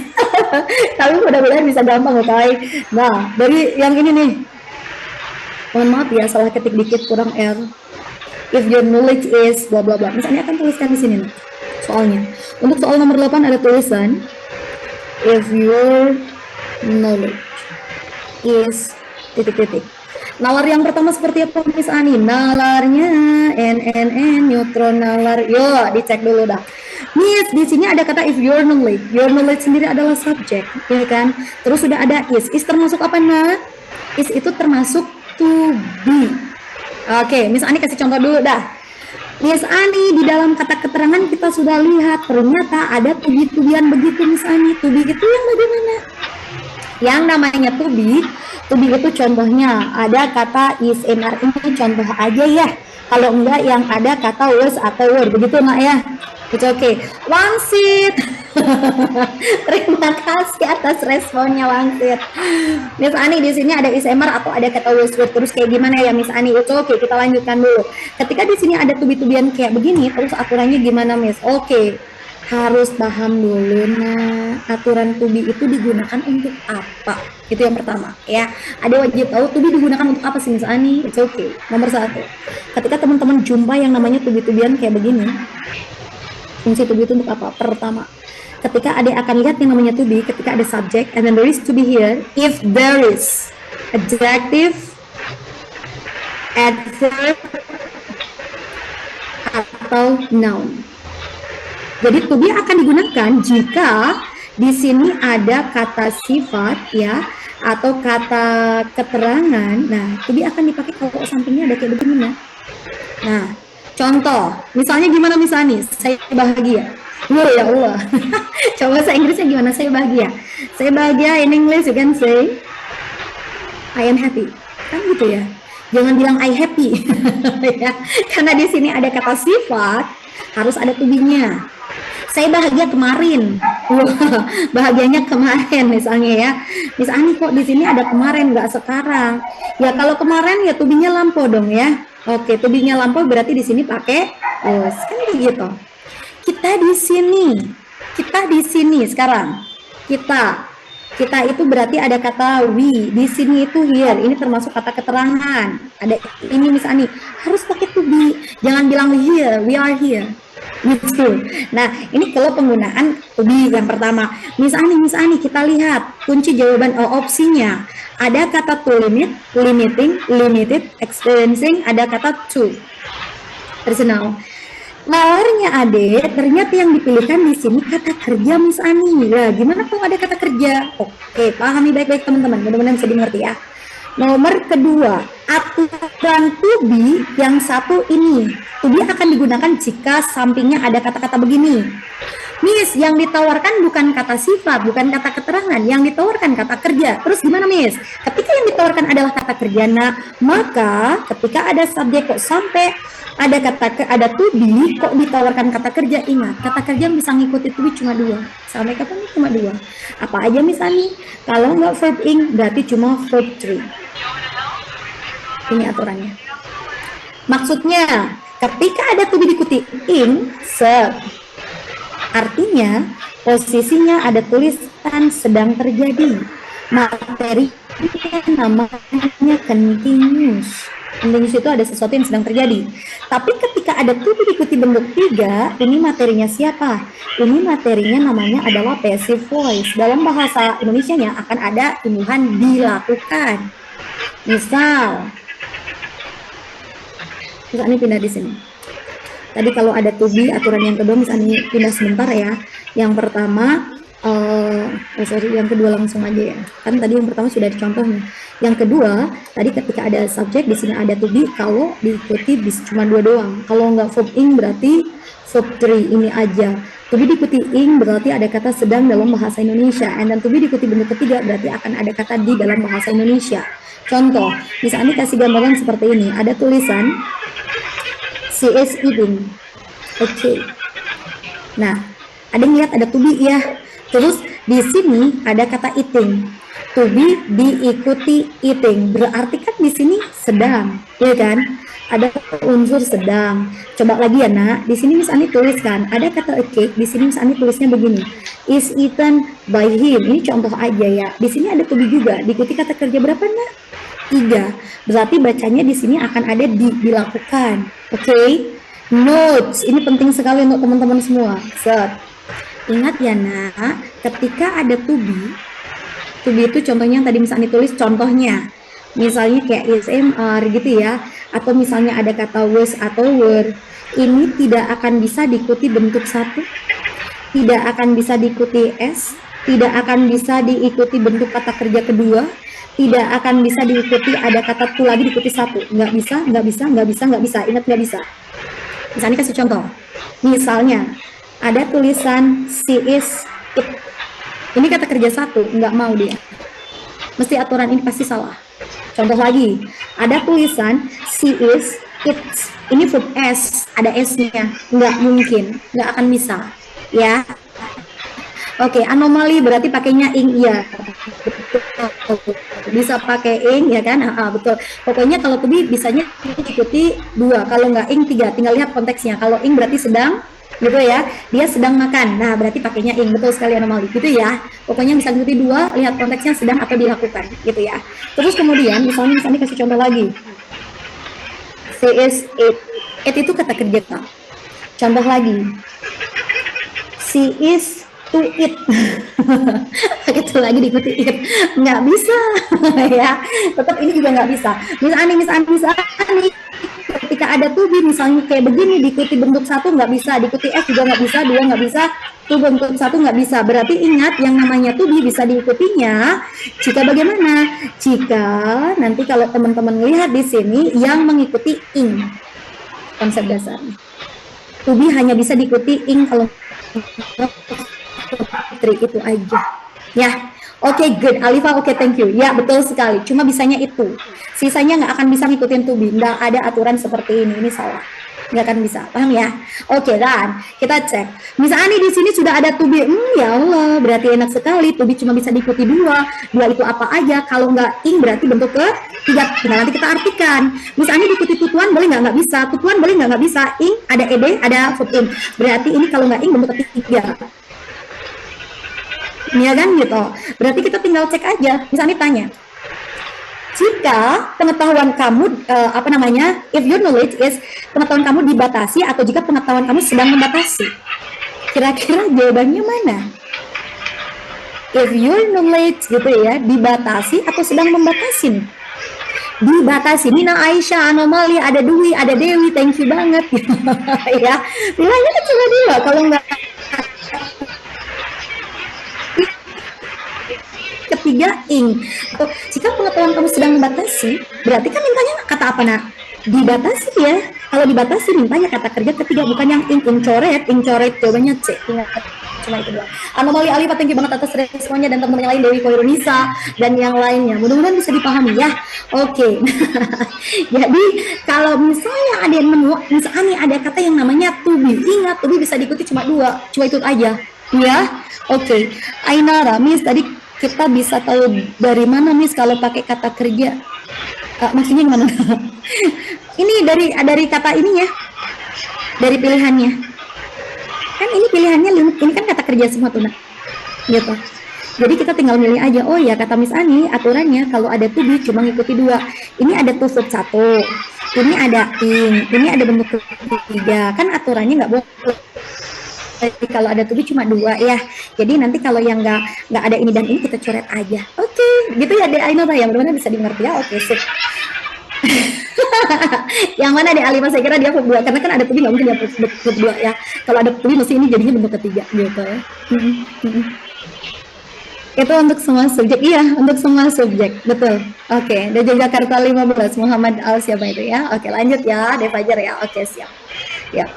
Tapi mudah-mudahan bisa gampang oke. Nah, dari yang ini nih. Mohon maaf ya, salah ketik dikit, kurang R. If your knowledge is bla bla bla. Miss Ani akan tuliskan di sini nih soalnya. Untuk soal nomor 8 ada tulisan if your knowledge is titik-titik. Nalar yang pertama seperti apa Miss Ani? Nalarnya n neutron nalar. Yo, dicek dulu dah. Miss, di sini ada kata if your knowledge. Your knowledge sendiri adalah subjek, ya kan? Terus sudah ada is. Is termasuk apa nak? Is itu termasuk to be. Oke, Miss Ani kasih contoh dulu dah. Miss Ani, di dalam kata keterangan kita sudah lihat ternyata ada to-be-to-bean begitu Miss Ani. To be itu yang bagaimana? Yang namanya to be itu contohnya ada kata is, are, ini contoh aja ya. Kalau enggak yang ada kata was atau were, begitu nak ya. It's okay. Wangsit. Terima kasih atas responnya Wangsit. Miss Ani, di sini ada is, are atau ada kata was, were, terus kayak gimana ya Miss Ani? It's okay, kita lanjutkan dulu. Ketika di sini ada to-be-to-bean kayak begini, terus aturannya gimana Miss? Oke. Harus paham dulu nah aturan to be itu digunakan untuk apa, itu yang pertama ya. Ada wajib tahu to be digunakan untuk apa sih Miss Ani? It's okay. Nomor 1, ketika teman-teman jumpa yang namanya to be-to-bean kayak begini, fungsi to be itu untuk apa? Pertama, ketika adik akan lihat yang namanya to be, ketika ada subject and then there is to be here, if there is adjective, adverb atau noun. Jadi to be akan digunakan jika di sini ada kata sifat ya atau kata keterangan. Nah, to be akan dipakai kalau sampingnya ada kayak begini ya. Nah, contoh, misalnya gimana Miss Ani? Saya bahagia. Oh ya Allah. Coba bahasa Inggrisnya gimana? Saya bahagia. Saya bahagia in English you can say I am happy. Kan gitu ya. Jangan bilang I happy. Ya. Karena di sini ada kata sifat, harus ada to be-nya. Saya bahagia kemarin. Bahagianya kemarin misalnya ya. Miss Ani kok di sini ada kemarin nggak sekarang? Ya kalau kemarin ya to be-nya lampau dong ya. Oke, to be-nya lampau berarti di sini pakai was. Kan begitu. Kita di sini sekarang. Kita itu berarti ada kata we. Di sini itu here. Ini termasuk kata keterangan. Ada ini Miss Ani. Harus pakai to be. Jangan bilang here. We are here. Gitu. Nah, ini kalau penggunaan to be yang pertama. Miss Ani, kita lihat kunci jawaban opsinya. Ada kata to limit, limiting, limited, experiencing, ada kata to personal. Nalarnya Ade, ternyata yang dipilihkan di sini kata kerja Miss Ani. Nah, gimana kalau ada kata kerja? Oke, pahami baik-baik teman-teman. Mudah-mudahan bisa dimengerti ya. Nomor kedua, aturan to be yang satu ini. To be akan digunakan jika sampingnya ada kata-kata begini. Miss, yang ditawarkan bukan kata sifat, bukan kata keterangan, yang ditawarkan kata kerja. Terus gimana, Miss? Ketika yang ditawarkan adalah kata kerja, nah, maka ketika ada subjek kok sampai ada to be, kok ditawarkan kata kerja, ingat, kata kerja yang bisa ngikuti to be cuma dua. Sampai kapan cuma dua? Apa aja misalnya? Kalau nggak verb ing, berarti cuma verb 3. Ini aturannya. Maksudnya, ketika ada to be diikuti ing, artinya posisinya ada tulisan sedang terjadi. Materinya namanya continuous. Continuous itu ada sesuatu yang sedang terjadi. Tapi ketika ada to be diikuti bentuk 3, ini materinya siapa? Ini materinya namanya adalah passive voice. Dalam bahasa Indonesianya akan ada tumbuhan dilakukan. Misal ini pindah di sini. Tadi kalau ada to be, aturan yang kedua misalnya pindah sebentar ya. Yang pertama, yang kedua langsung aja ya. Kan tadi yang pertama sudah dicontohnya. Yang kedua, tadi ketika ada subjek di sini ada to be, kalau diikuti bisa cuma dua doang. Kalau nggak verb ing berarti verb 3 ini aja. To be diikuti ing berarti ada kata sedang dalam bahasa Indonesia. And then to be diikuti bentuk ketiga berarti akan ada kata di dalam bahasa Indonesia. Contoh, misalnya kasih gambaran seperti ini. Ada tulisan she is eating. Oke. Nah, ada yang lihat ada to be ya. Terus di sini ada kata eating. To be diikuti eating. Berarti kan di sini sedang, ya kan? Ada unsur sedang. Coba lagi ya, Nak. Di sini misalnya tuliskan ada kata a cake. Di sini misalnya tulisnya begini. Is eaten by him. Ini contoh aja ya. Di sini ada to be juga. Diikuti kata kerja berapa, Nak? 3. Berarti bacanya di sini akan ada dilakukan. Oke. Notes. Ini penting sekali untuk teman-teman semua. Set. Ingat ya, Nak, ketika ada to be itu contohnya yang tadi misalnya ditulis contohnya. Misalnya kayak SMR gitu ya. Atau misalnya ada kata was atau were. Ini tidak akan bisa diikuti bentuk 1. Tidak akan bisa diikuti S. Tidak akan bisa diikuti bentuk kata kerja kedua. Tidak akan bisa diikuti ada kata to lagi diikuti 1. Nggak bisa, nggak bisa, nggak bisa, nggak bisa. Ingat nggak bisa. Misalnya kasih contoh. Misalnya ada tulisan she is it. Ini kata kerja 1, nggak mau dia. Mesti aturan ini pasti salah. Contoh lagi, ada tulisan she is it. Ini verb S, ada S-nya. Nggak mungkin, nggak akan bisa. Ya. Oke, anomali berarti pakainya ing, ya. Bisa pakai ing, ya kan? Betul. Pokoknya kalau to be bisanya ikuti 2, kalau nggak ing 3. Tinggal lihat konteksnya. Kalau ing berarti sedang, gitu ya, dia sedang makan. Nah, berarti pakainya ing. Betul sekali anomali, gitu ya. Pokoknya bisa ikuti 2, lihat konteksnya sedang atau dilakukan, gitu ya. Terus kemudian misalnya kasih contoh lagi. She is it. It itu kata kerja, Kak. Contoh lagi. She is to eat. Itu lagi diikuti it. Nggak bisa. Ya. Tetap ini juga nggak bisa. Misalnya ketika ada to be misalnya kayak begini diikuti bentuk 1 nggak bisa, diikuti S juga nggak bisa, 2 nggak bisa, to bentuk 1 nggak bisa. Berarti ingat yang namanya to be bisa diikutinya jika bagaimana? Jika nanti kalau teman-teman lihat di sini yang mengikuti ing. Konsep dasar. To be hanya bisa diikuti ing kalau itu aja. Ya. Oke, good. Alifa, oke, thank you. Ya, betul sekali. Cuma bisanya itu. Sisanya nggak akan bisa ngikutin to be. Nggak ada aturan seperti ini. Ini salah. Nggak akan bisa. Paham ya? Oke, dan kita cek. Misalnya nih di sini sudah ada to be. Ya Allah, berarti enak sekali. To be cuma bisa diikuti 2. 2 itu apa aja? Kalau nggak ing berarti bentuk ke 3. Tinggal nanti kita artikan. Misalnya diikuti tutuan boleh nggak bisa. Tutuan boleh nggak bisa. Ing, ada ed, ada verb in. Berarti ini kalau nggak ing bentuk ketiga. Ya kan gitu. Berarti kita tinggal cek aja. Misalnya tanya, jika pengetahuan kamu if your knowledge is pengetahuan kamu dibatasi atau jika pengetahuan kamu sedang membatasi, kira-kira jawabannya mana? If your knowledge gitu ya dibatasi atau sedang membatasi? Dibatasi. Nina, Aisyah, Anomali, ada Dwi, ada Dewi, thank you banget. Ya, nilainya kan cuma 2. Kalau nggak ketiga ing. Atau jika pengetahuan kamu sedang membatasi, berarti kan mintanya kata apa, Nak? Dibatasi ya. Kalau dibatasi mintanya kata kerja ketiga, bukan yang incoret, jawabannya C. Ingat, cuma itu doang. Anomali Alifa, thank you banget atas responnya, dan teman-teman yang lain, Dewi Koirunisa dan yang lainnya. Mudah-mudahan bisa dipahami ya. Oke. Jadi kalau misalnya ada yang nemu, misalnya ada kata yang namanya to be, ingat to be bisa diikuti cuma dua, cuma itu aja. Ya, oke. Ainara, Miss, tadi kita bisa tahu dari mana, Miss, kalau pakai kata kerja? Maksudnya gimana? Ini dari kata ini ya, dari pilihannya. Kan ini pilihannya, ini kan kata kerja semua tuh, nak. Gitu. Jadi kita tinggal milih aja. Oh ya, kata Miss Ani, aturannya kalau ada to be cuma ngikuti dua. Ini ada to verb 1, ini ada ini ada bentuk ketiga. Kan aturannya nggak boleh. Jadi kalau ada to be cuma dua ya. Jadi nanti kalau yang nggak ada ini dan ini kita coret aja. Oke, gitu ya, Dek Ainota ya. Benar-benar bisa dimengerti ya. Oke, sip. Yang mana deh Alima, saya kira dia verb 2 karena kan ada to be nggak mungkin dia verb 2 ya. Kalau ada to be mesti ini jadinya bentuk ketiga gitu ya. Itu untuk semua subjek, iya, untuk semua subjek, betul. Oke, dan Jakarta 15, Muhammad Al siapa itu ya? Oke, lanjut ya, De Fajar ya. Oke, siap. Ya.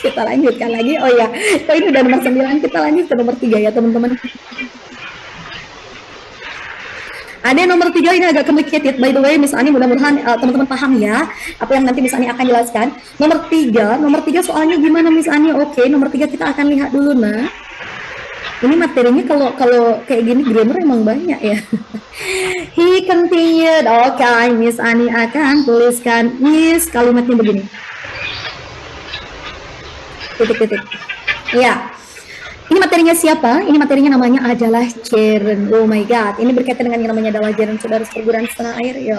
Kita lanjutkan lagi. Oh ya, kok ini udah nomor 9, kita lanjut ke nomor 3 ya, teman-teman. Ada nomor 3 ini agak complicated, by the way, Miss Ani, mudah-mudahan teman-teman paham ya apa yang nanti Miss Ani akan jelaskan. Nomor 3 soalnya gimana Miss Ani? Oke, nomor 3 kita akan lihat dulu, nah. Ini materinya kalau kayak gini grammar emang banyak ya. He continued. Oke, Miss Ani akan tuliskan, Miss, kalimatnya begini. Titik-titik. Ya. Ini materinya siapa? Ini materinya namanya adalah Jaren. Oh my god, ini berkaitan dengan yang namanya adalah Jaren, saudara perguruan setengah air. Yo.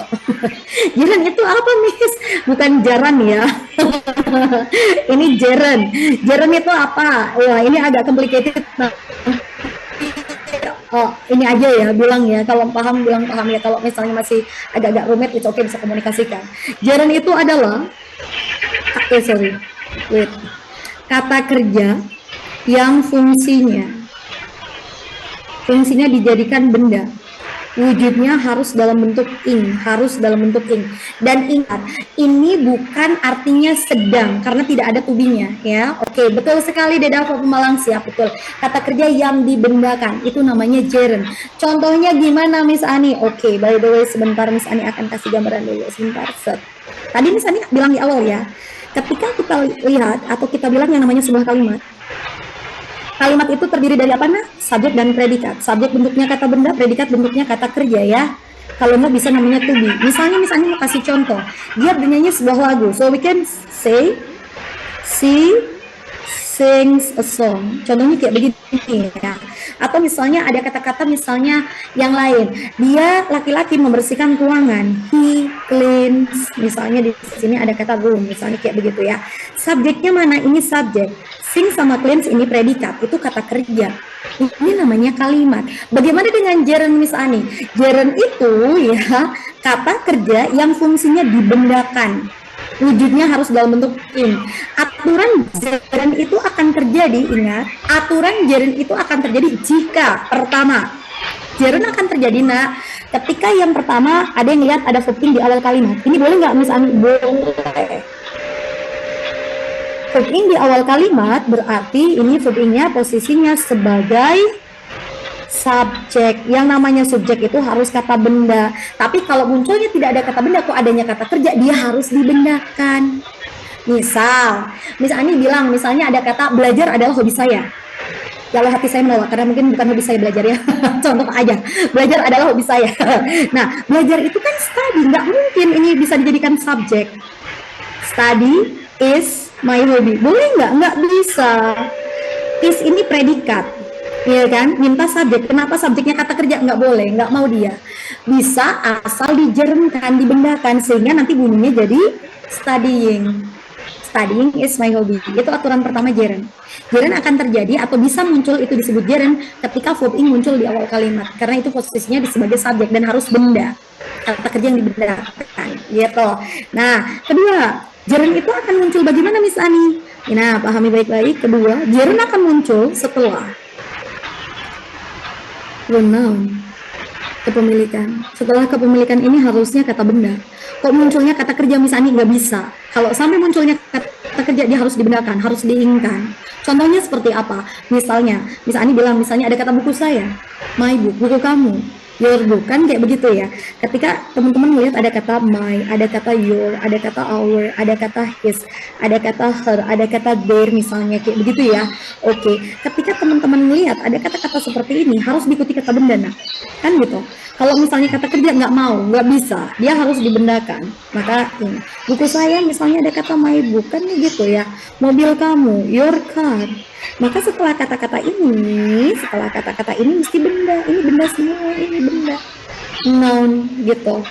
Jaren itu apa, Miss? Bukan jaran ya. Ini Jaren. Jaren itu apa? Wah, ini agak complicated. Oh, ini aja ya, bilang ya. Kalau paham, bilang paham ya. Kalau misalnya masih agak-agak rumit, itu oke, bisa komunikasikan. Jaren itu adalah, kata kerja yang fungsinya dijadikan benda, wujudnya harus dalam bentuk ing, dan ingat, ini bukan artinya sedang karena tidak ada to be-nya ya. Oke, betul sekali Deda Pemalang, siap, betul. Kata kerja yang dibendakan itu namanya gerund. Contohnya gimana Miss Ani? Oke, by the way, sebentar Miss Ani akan kasih gambaran dulu, sebentar. Tadi Miss Ani bilang di awal ya, ketika kita lihat atau kita bilang yang namanya sebuah kalimat itu terdiri dari apa, nah? Subjek dan predikat. Subjek bentuknya kata benda, predikat bentuknya kata kerja ya. Kalau nggak bisa namanya to be. Misalnya mau kasih contoh. Dia bernyanyi sebuah lagu. So we can say she sings a song. Contohnya kayak begini ya. Atau misalnya ada kata-kata misalnya yang lain. Dia laki-laki membersihkan ruangan. He cleans. Misalnya di sini ada kata room. Misalnya kayak begitu ya. Subjeknya mana? Ini subjek. Sing sama cleans ini predikat, itu kata kerja. Ini namanya kalimat. Bagaimana dengan gerund Miss Ani? Gerund itu ya kata kerja yang fungsinya dibendakan. Wujudnya harus dalam bentuk ing. Aturan gerund itu akan terjadi, ingat. Aturan gerund itu akan terjadi jika pertama, gerund akan terjadi ketika yang pertama ada yang lihat ada verb ing di awal kalimat. Ini boleh nggak Miss Ani? Boleh. Verb ing di awal kalimat berarti ini verb ing-nya posisinya sebagai subjek. Yang namanya subjek itu harus kata benda. Tapi kalau munculnya tidak ada kata benda, kok adanya kata kerja, dia harus dibendakan. Misal, Miss Ani bilang misalnya ada kata belajar adalah hobi saya. Kalau hati saya menolak, karena mungkin bukan hobi saya belajar ya. Contoh aja, belajar adalah hobi saya. Nah, belajar itu kan study, nggak mungkin ini bisa dijadikan subjek. Study is my hobby. Boleh nggak? Nggak bisa. Is ini predikat, ya kan? Minta subjek. Kenapa subjeknya kata kerja? Nggak boleh, nggak mau dia. Bisa asal dijeremkan, dibendakan, sehingga nanti bunyinya jadi studying. Studying is my hobby. Itu aturan pertama gerund. Gerund akan terjadi atau bisa muncul, itu disebut gerund ketika verb ing muncul di awal kalimat. Karena itu posisinya sebagai subjek dan harus benda. Kata kerja yang dibendakan, gitu. Nah, kedua, gerund itu akan muncul bagaimana Miss Ani? Nah, pahami baik-baik. Kedua, gerund akan muncul setelah pronoun. Kepemilikan. Setelah kepemilikan ini harusnya kata benda. Kok munculnya kata kerja misalnya nggak bisa. Kalau sampai munculnya kata kerja dia harus dibenarkan, harus diinginkan. Contohnya seperti apa? Misalnya bilang misalnya ada kata buku saya, my book, buku kamu, your book, kan kayak begitu ya. Ketika teman-teman melihat ada kata my, ada kata your, ada kata our, ada kata his, ada kata her, ada kata their misalnya kayak begitu ya. Oke, ketika teman-teman melihat ada kata-kata seperti ini harus diikuti kata benda, nah kan gitu. Kalau misalnya kata kerja nggak mau, nggak bisa, dia harus dibendakan. Maka ini buku saya misalnya ada kata my book, kan gitu ya. Mobil kamu, your car. Maka setelah kata-kata ini mesti benda. Ini benda semua, ini benda. Noun gitu.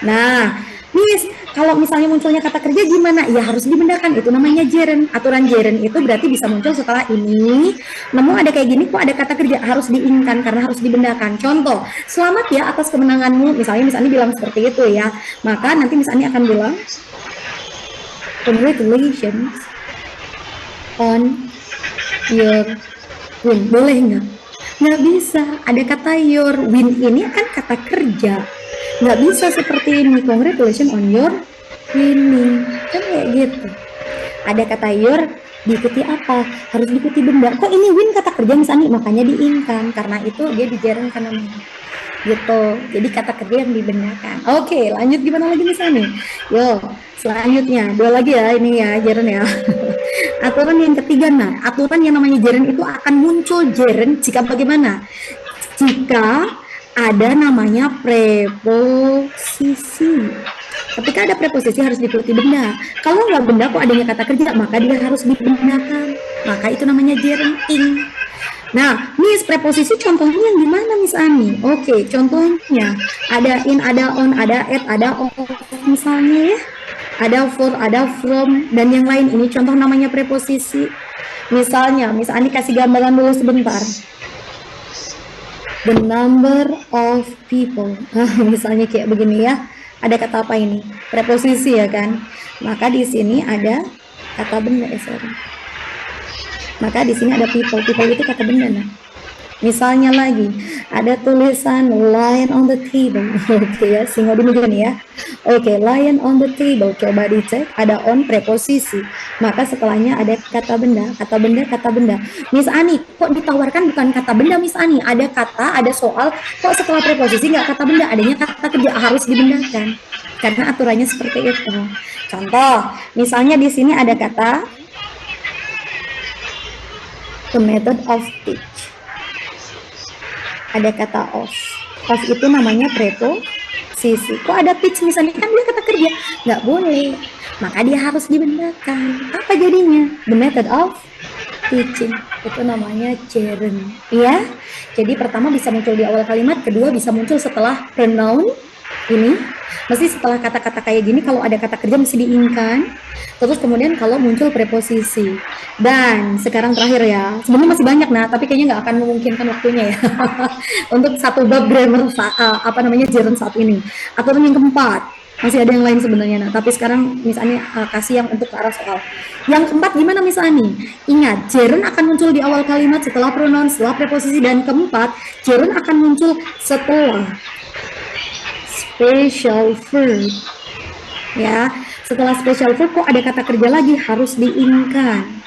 Nah, Miss, kalau misalnya munculnya kata kerja gimana? Ya harus dibendakan, itu namanya gerund. Aturan gerund itu berarti bisa muncul setelah ini. Nemu ada kayak gini, kok ada kata kerja, harus diinginkan karena harus dibendakan. Contoh, selamat ya atas kemenanganmu. Misalnya bilang seperti itu ya. Maka nanti misalnya akan bilang, congratulations on your win. Boleh nggak? Nggak bisa. Ada kata your win ini kan kata kerja. Nggak bisa seperti ini. Congratulations on your winning. Kan kayak gitu. Ada kata your diikuti apa? Harus diikuti benda. Kok ini win kata kerja misalnya? Makanya diinkan. Karena itu dia dijarangkan namanya. Gitu. Jadi kata kerja yang dibenarkan. Oke, lanjut gimana lagi misalnya? Yo, selanjutnya. Dua lagi ya ini ya, jaren ya. Aturan yang ketiga, nah, aturan yang namanya jaren itu akan muncul jaren jika bagaimana? Jika ada namanya preposisi. Ketika ada preposisi harus diikuti benda. Kalau nggak benda kok adanya kata kerja, maka dia harus dibendakan. Maka itu namanya gerund ing. Nah, Miss, preposisi contohnya yang gimana Miss Ani? Oke, contohnya ada in, ada on, ada at, ada of misalnya ya. Ada for, ada from, dan yang lain. Ini contoh namanya preposisi. Misalnya, Miss Ani kasih gambaran dulu sebentar. The number of people. Misalnya kayak begini ya. Ada kata apa ini? Preposisi ya kan? Maka di sini ada kata benda, sorry. Maka di sini ada people. People itu kata benda. Nah. Misalnya lagi ada tulisan lion on the table. Oke ya, singa di meja nih ya. Oke, lion on the table. Coba dicek ada on preposisi. Maka setelahnya ada kata benda, kata benda, kata benda. Miss Ani, kok ditawarkan bukan kata benda Miss Ani? Ada kata, ada soal. Kok setelah preposisi nggak kata benda? Adanya kata kerja, harus dibendakan. Karena aturannya seperti itu. Contoh, misalnya di sini ada kata the method of teach. Ada kata of. Of itu namanya preposisi. Kok ada teach misalnya? Kan dia kata kerja. Nggak boleh. Maka dia harus dibendakan. Apa jadinya? The method of teaching. Itu namanya gerund. Ya. Jadi pertama bisa muncul di awal kalimat. Kedua bisa muncul setelah pronoun. Ini. Mesti setelah kata-kata kayak gini, kalau ada kata kerja mesti diinkan. Terus kemudian kalau muncul preposisi. Dan sekarang terakhir ya, sebenarnya masih banyak nah, tapi kayaknya nggak akan memungkinkan waktunya ya. Untuk satu bab grammar gerund saat ini. Aturan yang keempat, masih ada yang lain sebenarnya nah, tapi sekarang misalnya kasih yang untuk ke arah soal. Yang keempat gimana misalnya? Ingat, gerund akan muncul di awal kalimat setelah pronoun, setelah preposisi, dan keempat, gerund akan muncul setelah special verb. Ya, setelah special verb kok ada kata kerja lagi, harus diinkan.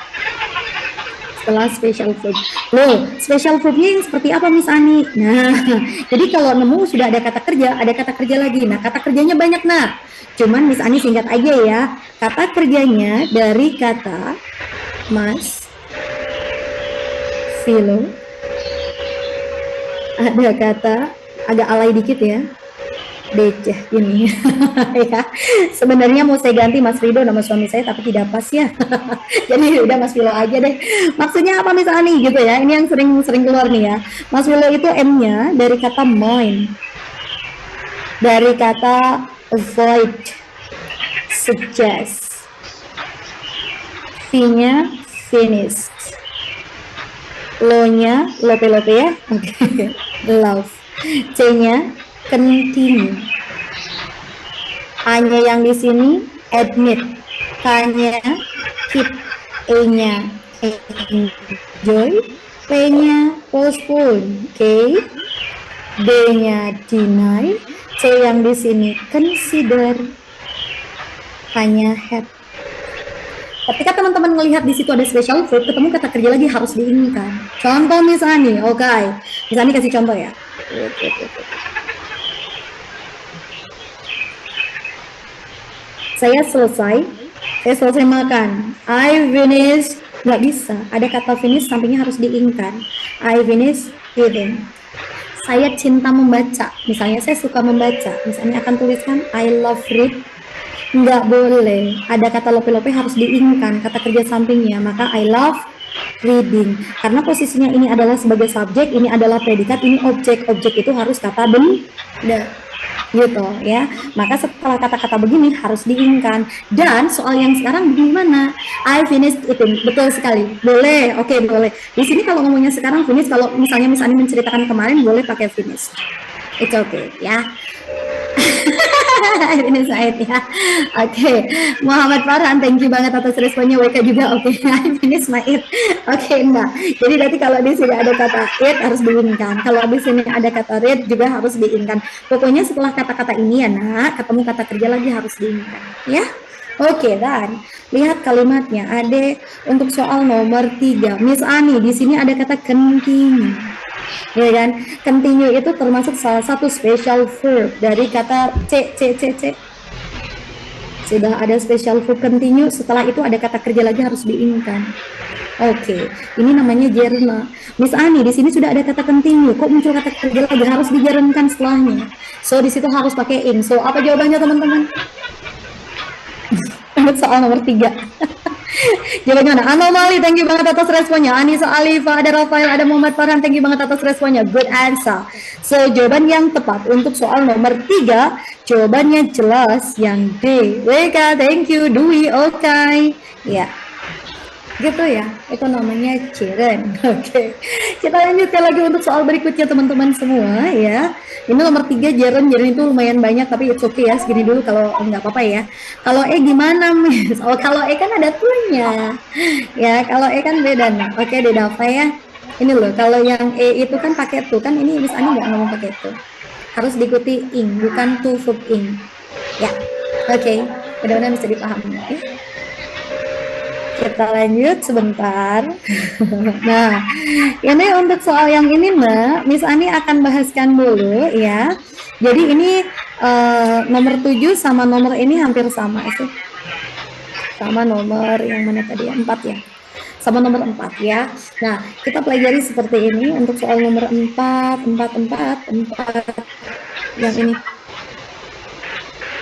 Setelah special verb. Loh, special verbnya yang seperti apa Miss Ani? Nah, jadi kalau nemu sudah ada kata kerja lagi. Nah, kata kerjanya banyak nah. Cuman Miss Ani singkat aja ya. Kata kerjanya dari kata mas, filo. Ada kata agak alay dikit ya. Beceh ini ya. Sebenarnya mau saya ganti Mas Rido nama suami saya tapi tidak pas ya. Jadi udah Mas Vilo aja deh. Maksudnya apa Miss Ani gitu ya. Ini yang sering keluar nih ya. Mas Vilo itu M-nya dari kata mind. Dari kata avoid, suggest. V-nya finish. Lo-nya lope-lope ya. Oke. Love. C-nya continue. A-nya yang di sini admit, K-nya keep, E-nya enjoy, P-nya postpone. Oke. D-nya deny, C yang di sini consider, hanya had. Ketika teman-teman melihat di situ ada special verb, ketemu kata kerja lagi harus diinginkan. Contoh misalnya, oke. Misalnya kasih contoh ya. Saya selesai makan. I finish, nggak bisa. Ada kata finish sampingnya harus diinginkan. I finish eating. Saya cinta membaca. Misalnya saya suka membaca. Misalnya akan tuliskan I love read. Nggak boleh, ada kata lope-lope harus diinginkan kata kerja sampingnya, maka I love reading. Karena posisinya ini adalah sebagai subjek, ini adalah predikat, ini objek. Objek itu harus kata benda, gitu ya. Maka setelah kata-kata begini harus diinginkan. Dan soal yang sekarang gimana? I finished eating, betul sekali. Boleh, oke, boleh. Di sini kalau ngomongnya sekarang finish, kalau misalnya menceritakan kemarin boleh pakai finish. It's okay ya. Ini Said ya. Oke, Muhammad Farhan, thank you banget atas responnya. WK juga oke. Ini Ismail. Oke, enggak. Jadi nanti kalau di sini ada kata it harus diinginkan. Kalau di sini ada kata read juga harus diinginkan. Pokoknya setelah kata-kata ini ya nak, ketemu kata kerja lagi harus diinginkan. Ya. Oke, dan lihat kalimatnya. Ade untuk soal nomor 3. Miss Ani, di sini ada kata continue. Ya kan? Continue itu termasuk salah satu special verb dari kata C. Sudah ada special verb continue, setelah itu ada kata kerja lagi harus diinginkan. Oke, ini namanya gerund. Miss Ani, di sini sudah ada kata continue, kok muncul kata kerja lagi harus digerundkan setelahnya. So di situ harus pakai in. So apa jawabannya teman-teman? Soal nomor 3. Jawabannya mana? Anomali, thank you banget atas responnya. Anissa Alifa, ada Rafael, ada Muhammad Farhan, thank you banget atas responnya. Good answer. So jawaban yang tepat untuk soal nomor 3, jawabannya jelas yang D. WK, thank you. Dwi, oke. Ya. Gitu ya, itu namanya gerund. Oke, kita lanjutkan lagi untuk soal berikutnya teman-teman semua ya. Ini nomor 3 gerund itu lumayan banyak tapi it's okay ya, segini dulu kalau nggak apa-apa ya. Kalau gimana Miss? Oh kalau kan ada tuh-nya ya, kalau kan beda nah. Oke deh Dava ya. Ini loh, kalau yang itu kan pakai tuh, kan ini Miss Ani nggak ngomong pakai tuh. Harus diikuti ing, bukan to verb ing. Ya, oke, mudah-mudahan bisa dipahami ya. Kita lanjut sebentar. Nah, ini untuk soal yang ini Mbak, Miss Ani akan bahaskan dulu ya. Jadi ini nomor 7 sama nomor ini hampir sama itu. Sama nomor yang mana tadi ya? 4 ya. Sama nomor 4 ya. Nah, kita pelajari seperti ini untuk soal nomor 4 yang ini.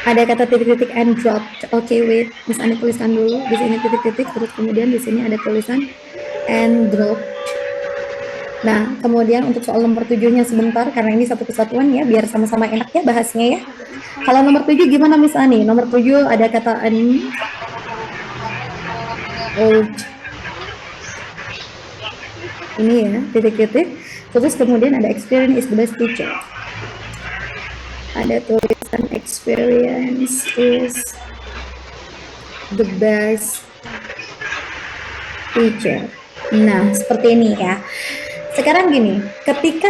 Ada kata titik-titik and dropped. Oke, wait. Miss Ani tuliskan dulu. Di sini titik-titik, terus kemudian di sini ada tulisan and dropped. Nah, kemudian untuk soal nomor 7-nya sebentar, karena ini satu kesatuan ya, biar sama-sama enak ya bahasnya ya. Kalau nomor 7 gimana Miss Ani? Nomor 7 ada kata an old. Ini ya, titik-titik. Terus kemudian ada experience is the best teacher. Ada tulisan experience is the best teacher. Nah, seperti ini ya. Sekarang gini, ketika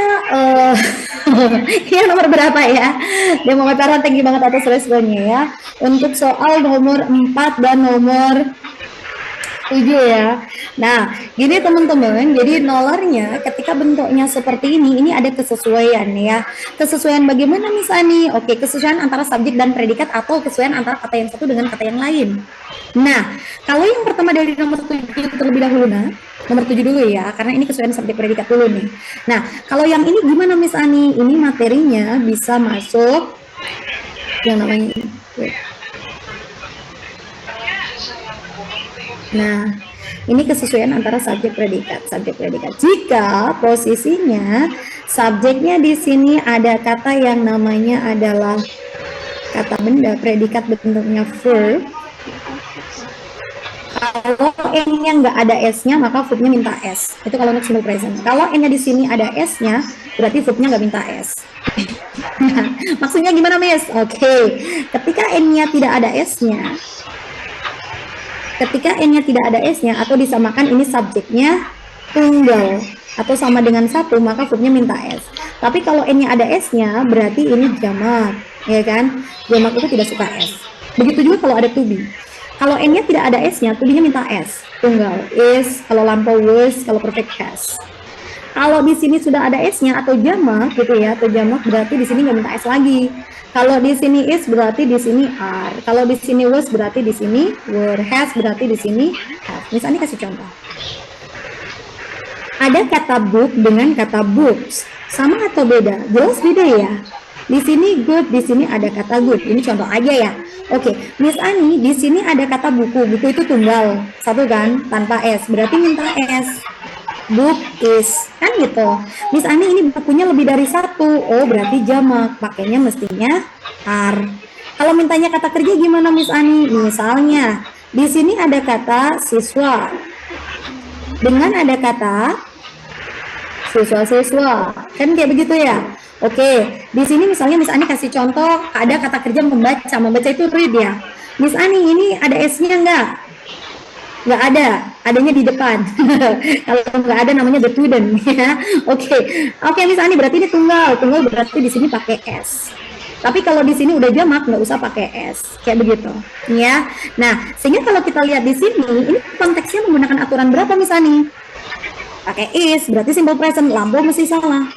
yang nomor berapa ya? Dia mau Farhan, tinggi banget atas responnya ya. Untuk soal nomor 4 dan nomor 7 ya. Nah, gini teman-teman, jadi nolarnya ketika bentuknya seperti ini ada kesesuaian ya. Kesesuaian bagaimana Miss Ani? Oke, kesesuaian antara subjek dan predikat atau kesesuaian antara kata yang satu dengan kata yang lain. Nah, kalau yang pertama dari nomor 7 terlebih dahulu, nomor 7 dulu ya, karena ini kesesuaian subjek predikat dulu nih. Nah, kalau yang ini gimana Miss Ani? Ini materinya bisa masuk yang namanya ini. Nah, ini kesesuaian antara subjek predikat. Jika posisinya subjeknya di sini ada kata yang namanya adalah kata benda, predikat bentuknya verb. Kalau n-nya nggak ada s-nya, maka verbnya minta s. Itu kalau untuk simple present. Kalau n-nya di sini ada s-nya, berarti verbnya nggak minta s. Maksudnya gimana, Miss? Oke, ketika n-nya tidak ada s-nya, atau disamakan ini subjeknya tunggal atau sama dengan 1, maka verbnya minta s. Tapi kalau N-nya ada S-nya, berarti ini jamak, ya kan? Jamak itu tidak suka S. Begitu juga kalau ada to be. Kalau N-nya tidak ada S-nya, to be-nya minta S. Tunggal, is, kalau lampau was, kalau perfect has. Kalau di sini sudah ada S-nya atau jamak gitu ya, atau jamak berarti di sini nggak minta S lagi. Kalau di sini is berarti di sini are. Kalau di sini was berarti di sini were. Has berarti di sini have. Misalnya kasih contoh. Ada kata book dengan kata books. Sama atau beda? Jelas beda ya. Di sini good, di sini ada kata good. Ini contoh aja ya. Oke, Miss Ani, di sini ada kata buku. Buku itu tunggal, satu kan, tanpa S. Berarti minta S. Book is, kan gitu. Miss Ani, ini bukunya lebih dari satu. Oh, berarti jamak. Pakainya mestinya are. Kalau mintanya kata kerja gimana Miss Ani? Misalnya, di sini ada kata siswa. Dengan ada kata siswa-siswa, kan kayak begitu ya. Oke, di sini misalnya Miss Ani kasih contoh ada kata kerja membaca. Membaca itu read ya. Miss Ani, ini ada S-nya enggak? Nggak ada, adanya di depan. Kalau nggak ada namanya the student ya. Oke, Miss Ani, berarti ini tunggal berarti di sini pakai S. Tapi kalau di sini udah jamak nggak usah pakai S, kayak begitu ya. Nah, sehingga kalau kita lihat di sini, ini konteksnya menggunakan aturan berapa Miss Ani? Pakai is, berarti simple present, lampau mesti salah.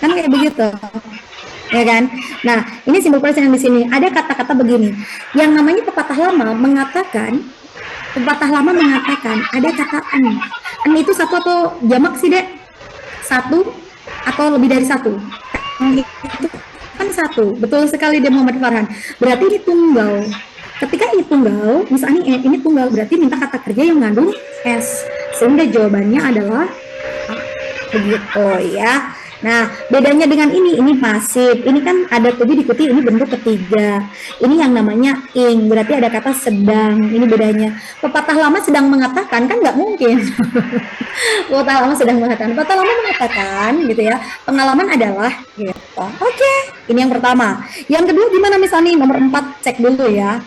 Kan kayak begitu. Ya kan? Nah, ini simple present yang di sini. Ada kata-kata begini. Yang namanya pepatah lama mengatakan ada kata an. An itu satu atau jamak sih, Dek? Satu atau lebih dari satu? Itu kan satu. Betul sekali, Dek Muhammad Farhan. Berarti ini tunggal. Ketika ini tunggal, misalnya ini tunggal, berarti minta kata kerja yang mengandung S. Sehingga jawabannya adalah begitu ya. Nah, bedanya dengan ini pasif. Ini kan ada to be diikuti ini bentuk ketiga. Ini yang namanya ing, berarti ada kata sedang. Ini bedanya. Pepatah lama sedang mengatakan, kan nggak mungkin. Pepatah lama sedang mengatakan. Pepatah lama mengatakan, gitu ya. Pengalaman adalah, gitu. Oke, ini yang pertama. Yang kedua gimana misalnya? Nomor 4, cek dulu ya.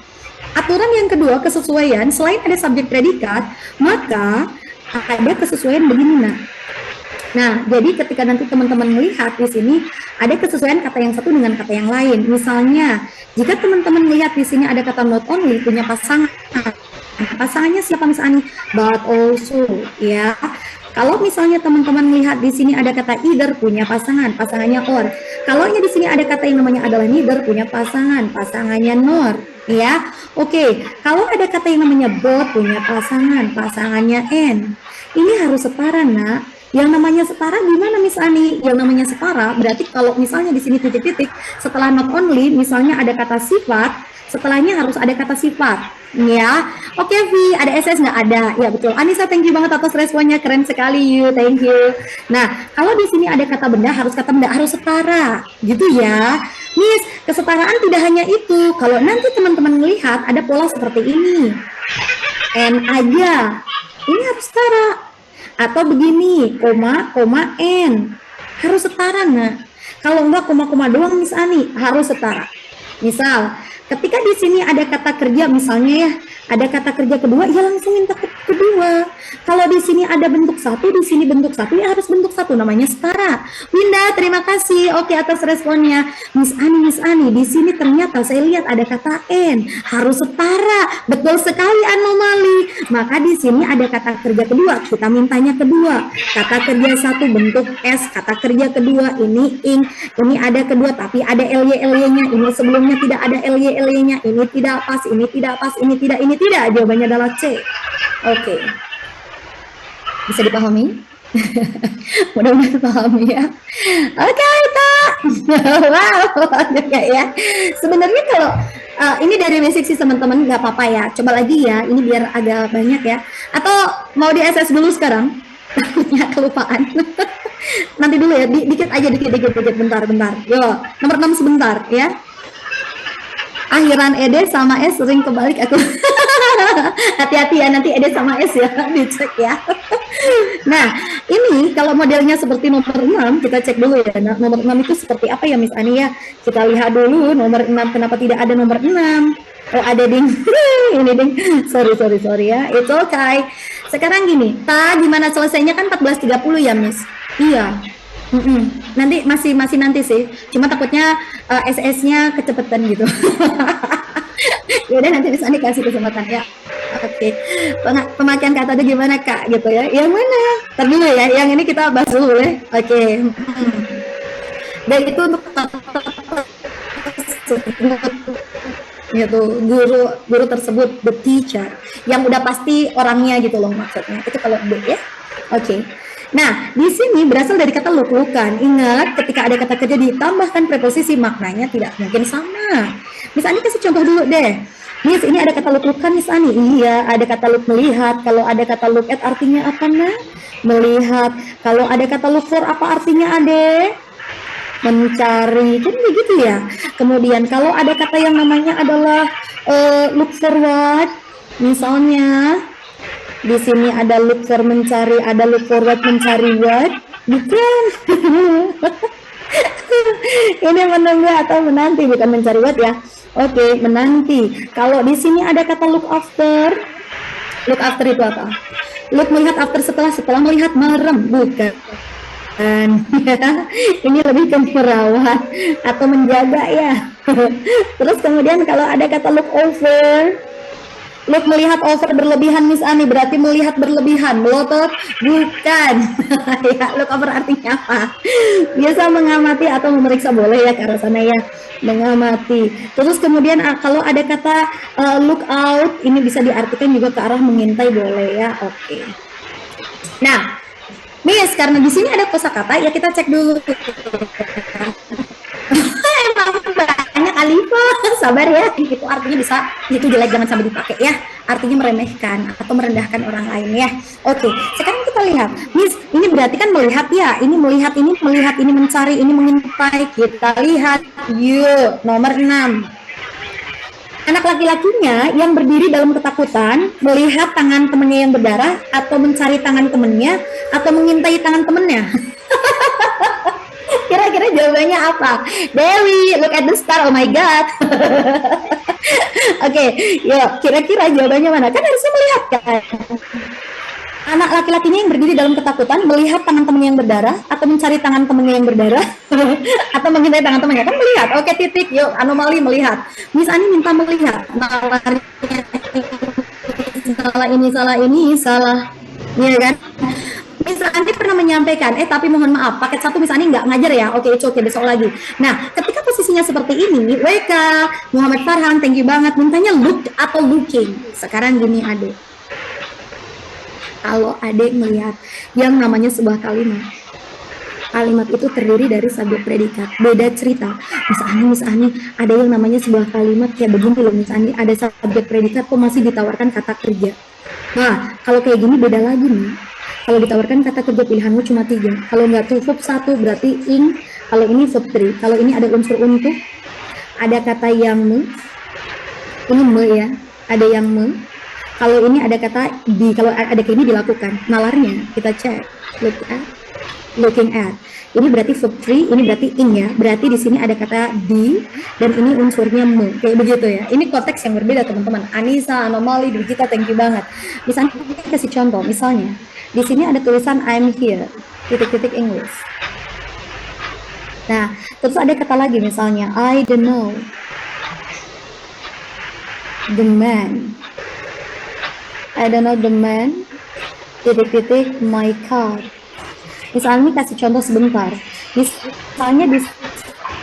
Aturan yang kedua, kesesuaian. Selain ada subjek predikat, maka ada kesesuaian begini, Nah, jadi ketika nanti teman-teman melihat di sini ada kesesuaian kata yang satu dengan kata yang lain. Misalnya, jika teman-teman melihat di sini ada kata not only punya pasangan, pasangannya siapa misalnya? But also, ya. Kalau misalnya teman-teman melihat di sini ada kata either punya pasangan, pasangannya or. Kalau di sini ada kata yang namanya adalah neither punya pasangan, pasangannya nor, ya. Oke, kalau ada kata yang namanya both punya pasangan, pasangannya n. Ini harus setara, Nak. Yang namanya setara gimana Miss Ani? Yang namanya setara berarti kalau misalnya di sini titik-titik setelah not only misalnya ada kata sifat, setelahnya harus ada kata sifat, ya. Oke, Vi, ada SS nggak? Ada, ya betul. Anissa, thank you banget atas responnya, keren sekali, you, thank you. Nah, kalau di sini ada kata benda harus setara, gitu ya. Miss, kesetaraan tidak hanya itu. Kalau nanti teman-teman melihat ada pola seperti ini, N aja, ini harus setara. Atau begini, koma, N. Harus setara, Nak. Kalau enggak koma-koma doang, Miss Ani, harus setara. Misal, ketika di sini ada kata kerja, misalnya ya, ada kata kerja kedua, ya langsung minta kedua. Kalau di sini ada bentuk satu, di sini bentuk satu, ya harus bentuk satu, namanya setara. Winda, terima kasih. Oke, atas responnya. Miss Ani, di sini ternyata saya lihat ada kata N, harus setara. Betul sekali, anomali. Maka di sini ada kata kerja kedua, kita mintanya kedua. Kata kerja satu bentuk S, kata kerja kedua ini ing, ini ada kedua tapi ada LY-nya, ini sebelumnya tidak ada LY-nya, ini tidak pas, ini tidak pas, ini tidak. Jawabannya adalah C. Oke. Bisa dipahami? Mudah-mudahan paham ya. Oke, Kak. Wow, ya. Sebenarnya kalau ini dari basic sih teman-teman, nggak apa-apa ya. Coba lagi ya, ini biar agak banyak ya. Atau mau di SS dulu sekarang? Ya, kelupaan. Nanti dulu ya, dikit aja, bentar. Yo, nomor 6 sebentar ya. Akhiran Ede sama S sering kebalik aku. Hati-hati ya, nanti Ede sama S ya, dicek ya. Nah, ini kalau modelnya seperti nomor 6, kita cek dulu ya. Nah, nomor 6 itu seperti apa ya Miss Ani ya? Kita lihat dulu nomor 6, kenapa tidak ada nomor 6? Oh, ada ding. Ini ding. Sorry ya. It's okay. Sekarang gini, gimana selesainya kan 14.30 ya Miss? Iya. Nanti masih nanti sih. Cuma takutnya SS-nya kecepatan gitu. Ya udah nanti bisa dikasih kesempatan ya. Oke. Pemakaian kata itu gimana Kak gitu ya. Yang mana? Ntar dulu ya. Yang ini kita bahas dulu ya. Oke. Dan itu untuk gitu guru tersebut, the teacher, yang udah pasti orangnya gitu loh maksudnya. Itu kalau the ya. Oke. Nah, di sini berasal dari kata luk-lukan. Ingat, ketika ada kata kerja ditambahkan preposisi, maknanya tidak mungkin sama. Miss Ani kasih contoh dulu deh. Miss, ini ada kata luk-lukan, Miss Ani. Iya, ada kata luk melihat. Kalau ada kata look at artinya apa, nah? Melihat. Kalau ada kata look for, apa artinya, Ade? Mencari, kan begitu ya. Kemudian kalau ada kata yang namanya adalah look forward, misalnya di sini ada look for mencari, ada look forward mencari what? Bukan. Ini menunggu atau menanti, bukan mencari what ya. Oke, menanti. Kalau di sini ada kata look after itu apa? Look melihat, after setelah melihat, merem, bukan. Ini lebih ke merawat atau menjaga ya. Terus kemudian kalau ada kata look over, look melihat, over berlebihan Miss Ani, berarti melihat berlebihan, melotot, bukan. Ya, look over artinya apa? Biasa mengamati atau memeriksa, boleh ya ke arah sana ya, mengamati. Terus kemudian kalau ada kata look out, ini bisa diartikan juga ke arah mengintai, boleh ya. Oke. Nah, Miss, karena di sini ada kosakata, ya kita cek dulu. Emang banyak Alifa, sabar ya. Itu artinya bisa, itu jelek, jangan sampai dipakai ya. Artinya meremehkan atau merendahkan orang lain ya. Oke, sekarang kita lihat. Miss, ini berarti kan melihat ya. Ini melihat, ini mencari, ini mengintai. Kita lihat, yuk, nomor 6. Anak laki-lakinya yang berdiri dalam ketakutan melihat tangan temannya yang berdarah, atau mencari tangan temannya, atau mengintai tangan temannya. Kira-kira jawabannya apa? Dewi, look at the star, oh my god. Oke, yuk, kira-kira jawabannya mana? Kan harusnya melihat kan. Anak laki-lakinya yang berdiri dalam ketakutan melihat tangan temannya yang berdarah, atau mencari tangan temannya yang berdarah, atau mengintai tangan temannya. Kan melihat. Oke, titik. Yuk, anomali melihat. Miss Ani minta melihat. Salah ini. Iya kan? Miss Ani pernah menyampaikan, tapi mohon maaf, paket 1 Miss Ani nggak ngajar ya. Oke, oke, besok lagi. Nah, ketika posisinya seperti ini, WK, Muhammad Farhan, thank you banget. Mintanya look atau looking. Sekarang gini, Ade. Kalau adik melihat yang namanya sebuah kalimat itu terdiri dari subjek predikat. Beda cerita. Miss Ani, ada yang namanya sebuah kalimat kayak begini loh Miss Ani, ada subjek predikat kok masih ditawarkan kata kerja. Nah, kalau kayak gini beda lagi nih. Kalau ditawarkan kata kerja pilihanmu cuma 3. Kalau nggak tuh verb 1 berarti ing. Kalau ini verb 3. Kalau ini ada unsur untuk, ada kata yang me. Ini me ya. Ada yang me. Kalau ini ada kata di, kalau ada kayak ini dilakukan. Nalarnya kita cek. Looking at. Ini berarti verb 3, ini berarti ing ya. Berarti di sini ada kata di, dan ini unsurnya me. Kayak begitu ya. Ini konteks yang berbeda teman-teman. Anissa, anomali, dari kita, thank you banget. Misalnya kita kasih contoh. Misalnya di sini ada tulisan I'm here. Titik-titik English. Nah, terus ada kata lagi misalnya I don't know the man. I don't know the man, titik-titik, my car. Misalnya kasih contoh sebentar. Misalnya di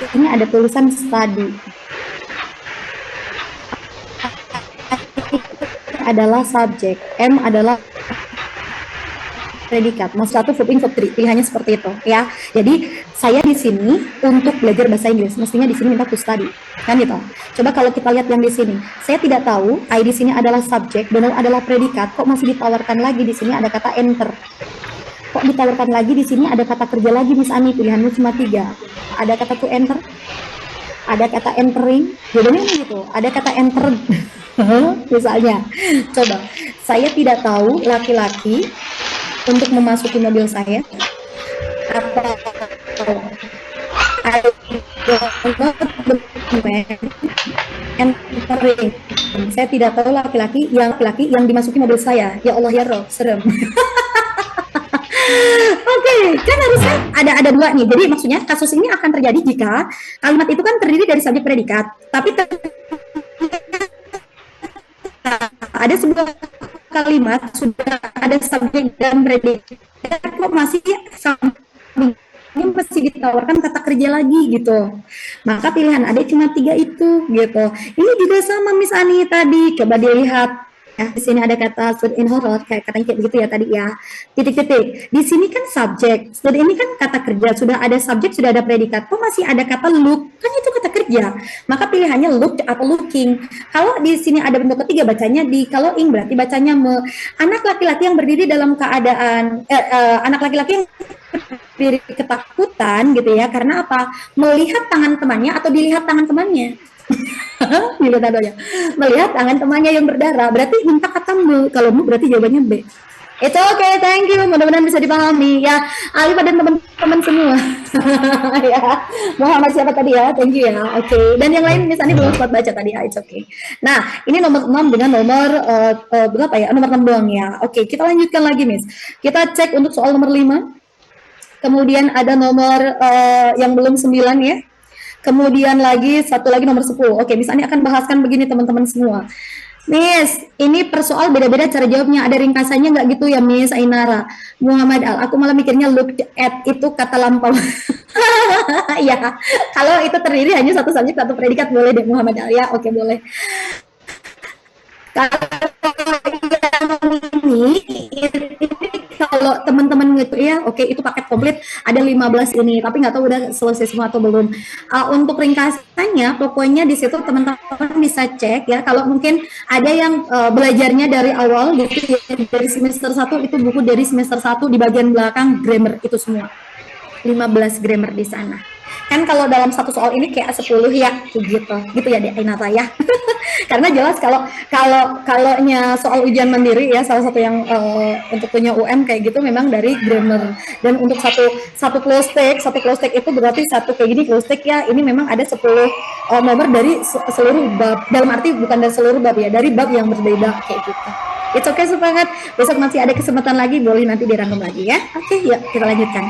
sini ada tulisan study. Adalah subjek, M adalah predikat. Mas satu verb in verb 3, pilihannya seperti itu ya. Jadi saya di sini untuk belajar bahasa Inggris, mestinya di sini minta to study, kan gitu. Coba kalau kita lihat yang di sini, saya tidak tahu I di sini adalah subjek, dan adalah predikat, kok masih ditawarkan lagi di sini ada kata enter. Kok ditawarkan lagi di sini ada kata kerja lagi Miss Ani, pilihanmu cuma 3. Ada kata to enter, ada kata entering, jawabannya gitu. Ada kata enter. Misalnya, coba saya tidak tahu laki-laki untuk memasuki mobil saya, atau entering. Saya tidak tahu laki-laki yang dimasuki mobil saya. Ya Allah ya Rob, serem. Oke, kan harusnya ada dua nih. Jadi maksudnya kasus ini akan terjadi jika kalimat itu kan terdiri dari subjek predikat, tapi ada sebuah kalimat sudah ada subjek dan predikat kok masih ini mesti ditawarkan kata kerja lagi gitu. Maka pilihan ada cuma 3 itu gitu. Ini juga sama Miss Ani tadi. Coba dilihat ya, di sini ada kata stood in horror kayak katanya kayak begitu ya tadi ya. Titik-titik. Di sini kan subjek. Stood ini kan kata kerja, sudah ada subjek, sudah ada predikat. Kok masih ada kata look? Kan itu kata kerja. Maka pilihannya looked atau looking. Kalau di sini ada bentuk ketiga bacanya di kalau ing berarti bacanya anak laki-laki yang berdiri dalam keadaan anak laki-laki yang berdiri ketakutan gitu ya, karena apa? Melihat tangan temannya atau dilihat tangan temannya. Melihat tangan temannya yang berdarah, berarti minta kata mu. Kalau mu berarti jawabannya B. It's okay, thank you. Mudah-mudahan bisa dipahami ya. Alif dan teman-teman semua. Ya, Muhammad siapa tadi ya? Thank you ya. Oke. Okay. Dan yang lain misalnya belum sempat baca tadi ya. It's okay. Nah, ini nomor 6 dengan nomor berapa ya? Nomor 6 doang ya. Oke, okay, kita lanjutkan lagi, Miss. Kita cek untuk soal nomor 5. Kemudian ada nomor yang belum 9 ya. Kemudian lagi satu lagi nomor 10. Oke, Miss Ani akan bahaskan begini teman-teman semua. Miss, ini per soal beda-beda cara jawabnya. Ada ringkasannya nggak gitu ya, Miss Ainara? Muhammad Al, aku malah mikirnya look at itu kata lampau. Ya, kalau itu terdiri hanya satu subjek, satu predikat boleh deh Muhammad Al ya. Oke, boleh. Kalau teman-teman gitu ya, oke itu paket komplit ada 15 ini, tapi nggak tahu udah selesai semua atau belum. Untuk ringkasannya, pokoknya di situ teman-teman bisa cek ya. Kalau mungkin ada yang belajarnya dari awal gitu ya, dari semester 1 itu buku dari semester 1 di bagian belakang grammar itu semua. 15 grammar di sana. Kan kalau dalam satu soal ini kayak 10 ya gitu ya di Ainata ya. Karena jelas kalaunya soal ujian mandiri ya, salah satu yang untuk punya UM kayak gitu memang dari grammar. Dan untuk satu close text itu berarti satu kayak gini close text ya, ini memang ada 10 nomor dari seluruh bab. Dalam arti bukan dari seluruh bab ya, dari bab yang berbeda kayak gitu. It's okay, semangat. Besok masih ada kesempatan lagi, boleh nanti dirangkum lagi ya. Oke, yuk kita lanjutkan.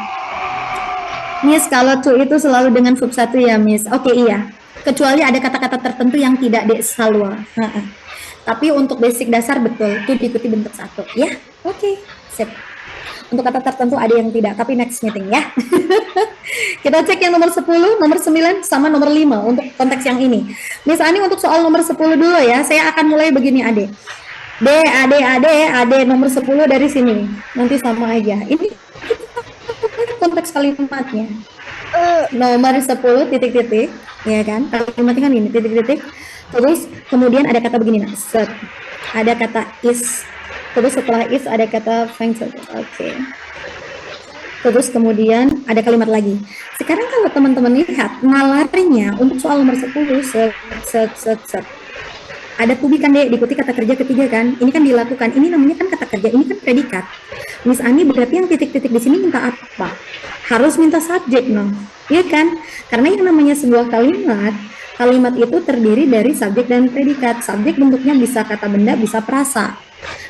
Miss, kalau to itu selalu dengan verb 1 ya, Miss. Oke, iya. Kecuali ada kata-kata tertentu yang tidak selalu. Tapi untuk basic dasar betul, itu diikuti bentuk 1 ya. Oke, sip. Untuk kata tertentu ada yang tidak, tapi next meeting ya. Kita cek yang nomor 10, nomor 9, sama nomor 5 untuk konteks yang ini. Miss Ani untuk soal nomor 10 dulu ya. Saya akan mulai begini, Ade. Ade, nomor 10 dari sini. Nanti sama aja. Ini konteks kalimatnya nomor 10 titik-titik ya kan, kalimatnya kan ini titik-titik, terus kemudian ada kata begini, nah, set, ada kata is, terus setelah is ada kata function. Oke. Terus kemudian ada kalimat lagi. Sekarang kalau teman-teman lihat nalarnya untuk soal nomor 10 set ada to be kan deh, diikuti kata kerja ketiga kan. Ini kan dilakukan. Ini namanya kan kata kerja, ini kan predikat. Miss Ani berarti yang titik-titik di sini minta apa? Harus minta subjek no. Iya kan? Karena yang namanya sebuah kalimat itu terdiri dari subjek dan predikat. Subjek bentuknya bisa kata benda, bisa prasa.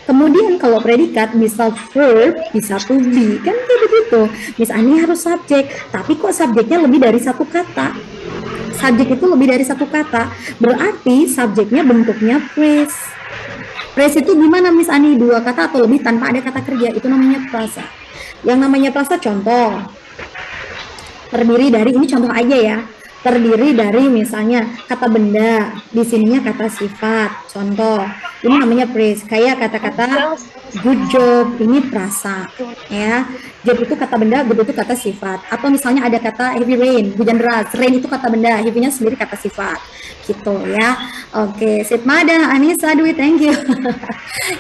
Kemudian kalau predikat bisa verb, bisa to be. Kan kayak begitu. Miss Ani harus subjek, tapi kok subjeknya lebih dari satu kata? Subjek itu lebih dari satu kata, berarti subjeknya bentuknya phrase. Phrase itu gimana Miss Ani? 2 kata atau lebih tanpa ada kata kerja, itu namanya prasa. Yang namanya prasa contoh, terdiri dari, ini contoh aja ya, terdiri dari misalnya kata benda, di sininya kata sifat, contoh, ini namanya phrase, kayak kata-kata good job, ini prasa, ya. Job itu kata benda, good itu kata sifat. Atau misalnya ada kata heavy rain, hujan deras, rain itu kata benda, heavy-nya sendiri kata sifat, gitu ya. Oke, sip Mada, Anissa, Dwi, thank you.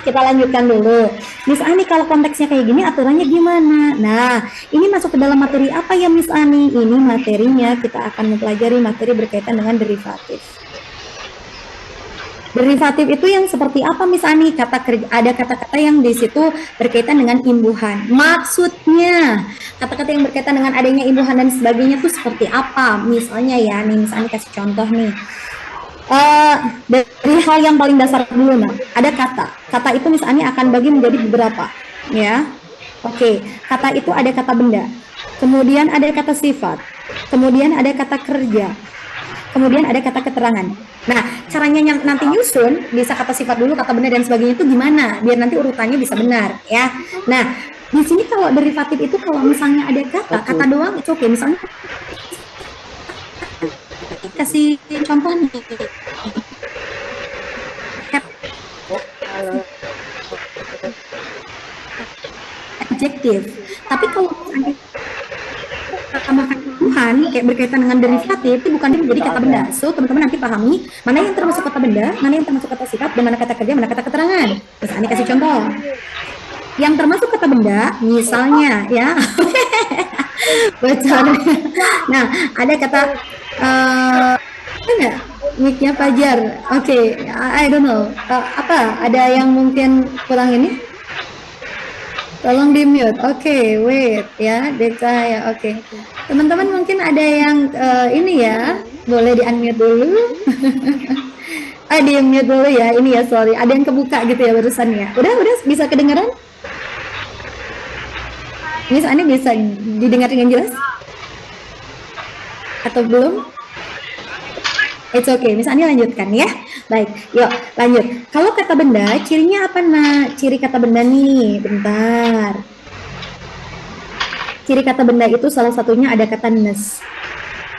Kita lanjutkan dulu. Miss Ani, kalau konteksnya kayak gini, aturannya gimana? Nah, ini masuk ke dalam materi apa ya Miss Ani? Ini materinya kita akan mempelajari materi berkaitan dengan derivatif. Derivatif itu yang seperti apa Miss Ani? Ada kata-kata yang di situ berkaitan dengan imbuhan. Maksudnya kata-kata yang berkaitan dengan adanya imbuhan dan sebagainya itu seperti apa? Misalnya ya, nih Miss Ani kasih contoh nih. Dari hal yang paling dasar dulu, nah, ada kata. Kata itu Miss Ani akan bagi menjadi beberapa, ya. Oke, kata itu ada kata benda, kemudian ada kata sifat, kemudian ada kata kerja, kemudian ada kata keterangan. Nah, caranya yang nanti nyusun, bisa kata sifat dulu, kata benda dan sebagainya itu gimana? Biar nanti urutannya bisa benar, ya. Nah, di sini kalau derivatif itu kalau misalnya ada kata doang itu oke. Misalnya kasih contoh nih, adjektif. Tapi kalau misalnya tambahkan Tuhan kayak berkaitan dengan derivatif itu bukan menjadi kata benda. So teman-teman nanti pahami mana yang termasuk kata benda, mana yang termasuk kata sifat, dan mana kata kerja, mana kata keterangan. Terus Ani kasih contoh. Yang termasuk kata benda, misalnya ya, bocor. Nah, ada kata enggak mic-nya Fajar. Oke, I don't know. Apa? Ada yang mungkin kurang ini? Tolong di mute. Oke, wait ya, Deca ya. Oke. Teman-teman mungkin ada yang ini ya, boleh di unmute dulu. Di mute dulu ya. Ini ya, sorry. Ada yang kebuka gitu ya barusan ya. Udah bisa kedengaran? Miss Ani bisa didengar dengan jelas? Atau belum? It's okay, Miss Ani lanjutkan ya. Baik, yuk lanjut. Kalau kata benda, cirinya apa nak? Ciri kata benda nih, bentar. Ciri kata benda itu salah satunya ada kata nes.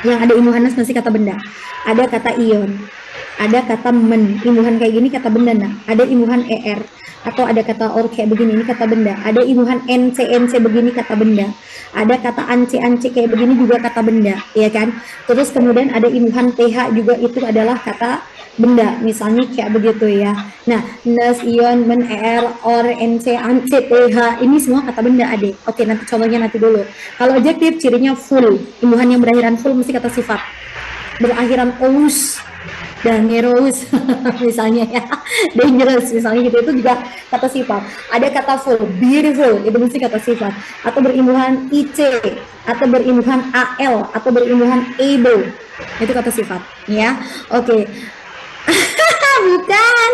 Yang ada imbuhan nes masih kata benda. Ada kata ion, ada kata men. Imbuhan kayak gini kata benda nak. Ada imbuhan er. Atau ada kata or kayak begini, ini kata benda. Ada imbuhan nc begini kata benda. Ada kata ance kayak begini juga kata benda, ya kan? Terus kemudian ada imbuhan th juga, itu adalah kata benda, misalnya kayak begitu ya. Nah, nes, ion, men, or, nc, ance, th, ini semua kata benda adik. Oke, nanti contohnya nanti dulu. Kalau adjektif cirinya full, imbuhan yang berakhiran full mesti kata sifat. Berakhiran ous, dangerous misalnya ya, dangerous misalnya gitu, itu juga kata sifat. Ada kata full, beautiful, itu mesti kata sifat. Atau berimbuhan ic, atau berimbuhan al, atau berimbuhan able, itu kata sifat ya. Oke. Bukan.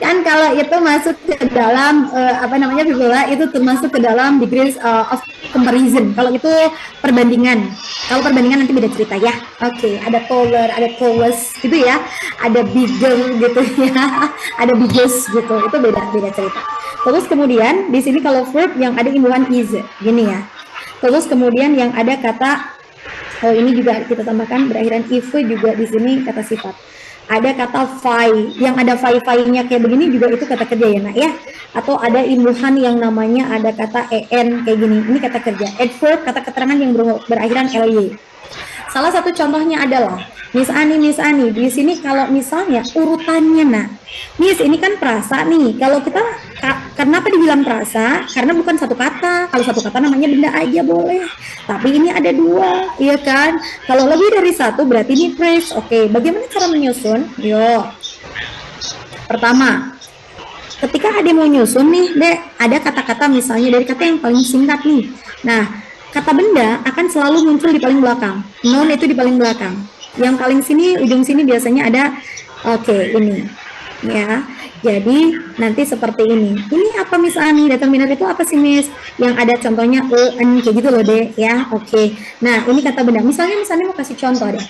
Kan kalau itu masuk ke dalam apa namanya Vibula, itu termasuk ke dalam degrees of comparison. Kalau itu perbandingan. Kalau perbandingan nanti beda cerita ya. Oke, ada taller, ada tallest gitu ya. Ada bigger gitu ya. Ada biggest gitu. Itu beda cerita. Terus kemudian di sini kalau verb yang ada imbuhan is gini ya. Terus kemudian yang ada kata ini juga kita tambahkan berakhiran if juga di sini kata sifat. Ada kata fai, yang ada fai-fainya kayak begini juga itu kata kerja ya nak ya. Atau ada imbuhan yang namanya ada kata en kayak gini, ini kata kerja. Adverb, kata keterangan yang berakhiran ly. Salah satu contohnya adalah Miss Ani, di sini kalau misalnya urutannya nak, Miss ini kan prasa nih. Kalau kita kenapa dibilang prasa? Karena bukan satu kata. Kalau satu kata namanya benda aja boleh. Tapi ini ada dua, iya kan? Kalau lebih dari satu berarti ini phrase. Oke, bagaimana cara menyusun? Yuk. Pertama, ketika ada mau nyusun nih, Dek, ada kata-kata misalnya dari kata yang paling singkat nih. Nah, kata benda akan selalu muncul di paling belakang. Noun itu di paling belakang. Yang paling sini, ujung sini biasanya ada, oke, ini. Ya, jadi nanti seperti ini. Ini apa misalnya determiner itu apa sih Miss? Yang ada contohnya en kayak gitu loh deh ya. Oke. Nah ini kata benda. Misalnya mau kasih contoh deh.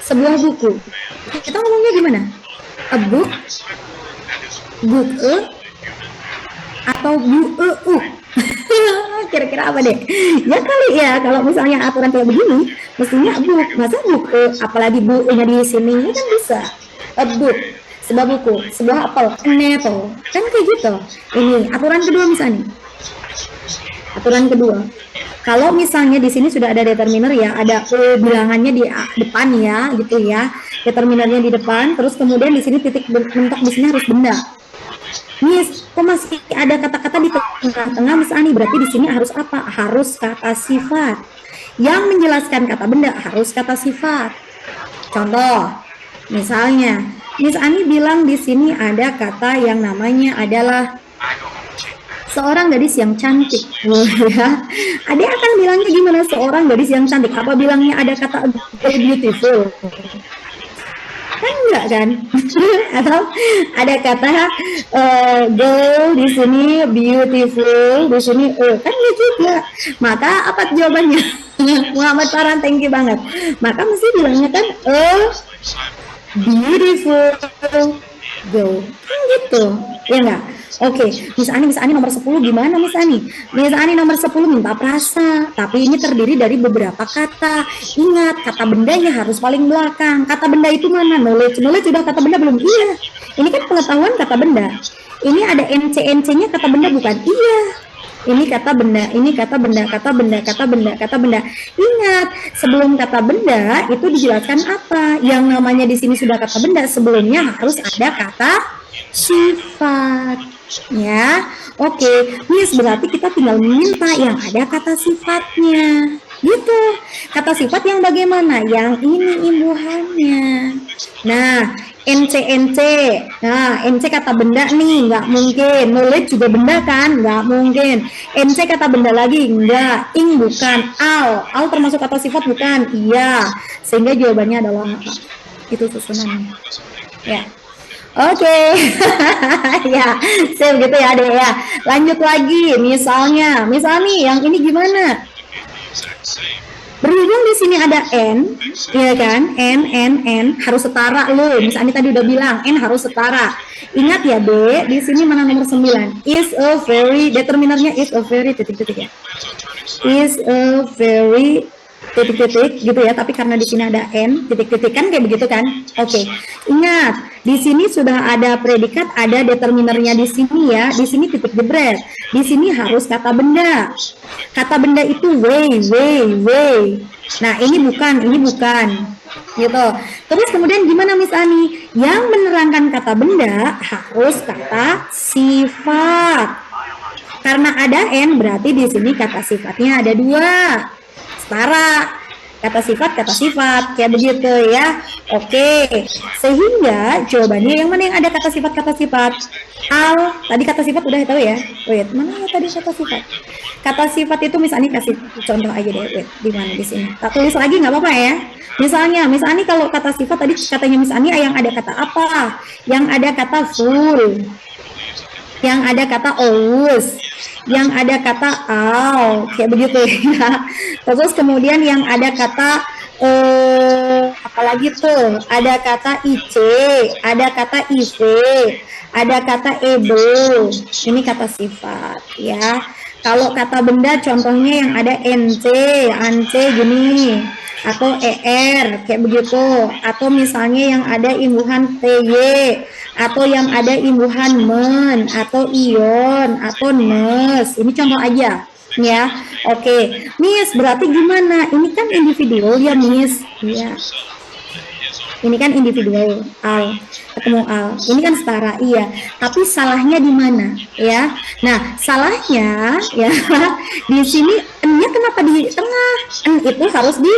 Sebuah buku. Kita ngomongnya gimana? A book, book atau bu. Kira-kira apa deh? Ya kali ya kalau misalnya aturan kayak begini, mestinya book. Masa buku, apalagi bu-nya di sini kan bisa. A book. Sebuah buku, sebuah apel, apple, kan kayak gitu. Ini aturan kedua misalnya. Aturan kedua, kalau misalnya di sini sudah ada determiner ya, ada bilangannya di depan ya, gitu ya, determinernya di depan, terus kemudian di sini titik mentok di sini harus benda. Miss, kok masih ada kata-kata di tengah-tengah misalnya, berarti di sini harus apa? Harus kata sifat. Yang menjelaskan kata benda harus kata sifat. Contoh, misalnya. Miss Ani bilang di sini ada kata yang namanya adalah seorang gadis yang cantik. Ya. Adik akan bilangnya gimana seorang gadis yang cantik? Apa bilangnya ada kata beautiful? Kan enggak kan? Atau ada kata girl di sini beautiful, di sini kan enggak juga. Maka apa jawabannya? Muhammad Farhan, thank you banget. Maka mesti bilangnya kan beautiful girl. Kan gitu. Ya enggak? Oke, Miss Ani nomor 10 gimana Miss Ani? Miss Ani nomor 10 minta prasa, tapi ini terdiri dari beberapa kata. Ingat, kata bendanya harus paling belakang. Kata benda itu mana? Knowledge sudah kata benda belum? Iya. Ini kan pengetahuan kata benda. Ini ada NC-NC-nya kata benda bukan? Iya. Ini kata benda, ini kata benda, kata benda, kata benda, kata benda. Ingat, sebelum kata benda itu dijelaskan apa? Yang namanya di sini sudah kata benda, sebelumnya harus ada kata sifat. Ya, oke. Miss, berarti kita tinggal minta yang ada kata sifatnya. Gitu. Kata sifat yang bagaimana? Yang ini imbuhannya. Nah, NC. Nah, NC kata benda nih, nggak mungkin. Knowledge juga benda kan? Nggak mungkin. NC kata benda lagi? Nggak. Ing bukan. Al termasuk kata sifat bukan? Iya. Sehingga jawabannya adalah apa? Itu susunannya. Ya. Oke. Ya, save gitu ya Dek ya. Lanjut lagi, misalnya nih yang ini gimana? Berhubung di sini ada N, ya kan? N harus setara loh. Misalnya tadi udah bilang N harus setara. Ingat ya B, di sini mana nomor 9? Is a very, determinernya is a very titik-titik ya. Is a very titik-titik gitu ya, tapi karena di sini ada N titik-titik kan kayak begitu kan. Oke. Ingat, di sini sudah ada predikat, ada determinernya di sini ya. Di sini titik jebret. Di sini harus kata benda. Kata benda itu way. Nah, ini bukan gitu. Terus kemudian gimana Miss Ani? Yang menerangkan kata benda harus kata sifat. Karena ada N berarti di sini kata sifatnya ada 2. Setara, kata sifat kayak begitu ya. Oke, sehingga jawabannya yang mana yang ada kata sifat tadi kata sifat udah tahu ya. Wait, mana ya tadi kata sifat? Kata sifat itu misalnya kasih contoh aja deh. Wait, di mana di sini? Tak tulis lagi nggak apa-apa ya. Misalnya kalau kata sifat tadi katanya misalnya yang ada kata apa? Yang ada kata full, yang ada kata always, yang ada kata all, kayak begitu ya. Terus kemudian yang ada kata apalagi tuh, ada kata IC, ada kata IV, ada kata able. Ini kata sifat ya. Kalau kata benda contohnya yang ada NC, ANC gini, atau ER kayak begitu, atau misalnya yang ada imbuhan TY, atau yang ada imbuhan men, atau ion, atau nes. Ini contoh aja ya. Oke, Miss, berarti gimana? Ini kan individual ya Miss. Ya. Ini kan individual, al ketemu al. Ini kan setara, iya. Tapi salahnya di mana, ya? Nah, salahnya ya di sini n-nya kenapa di tengah? N itu harus di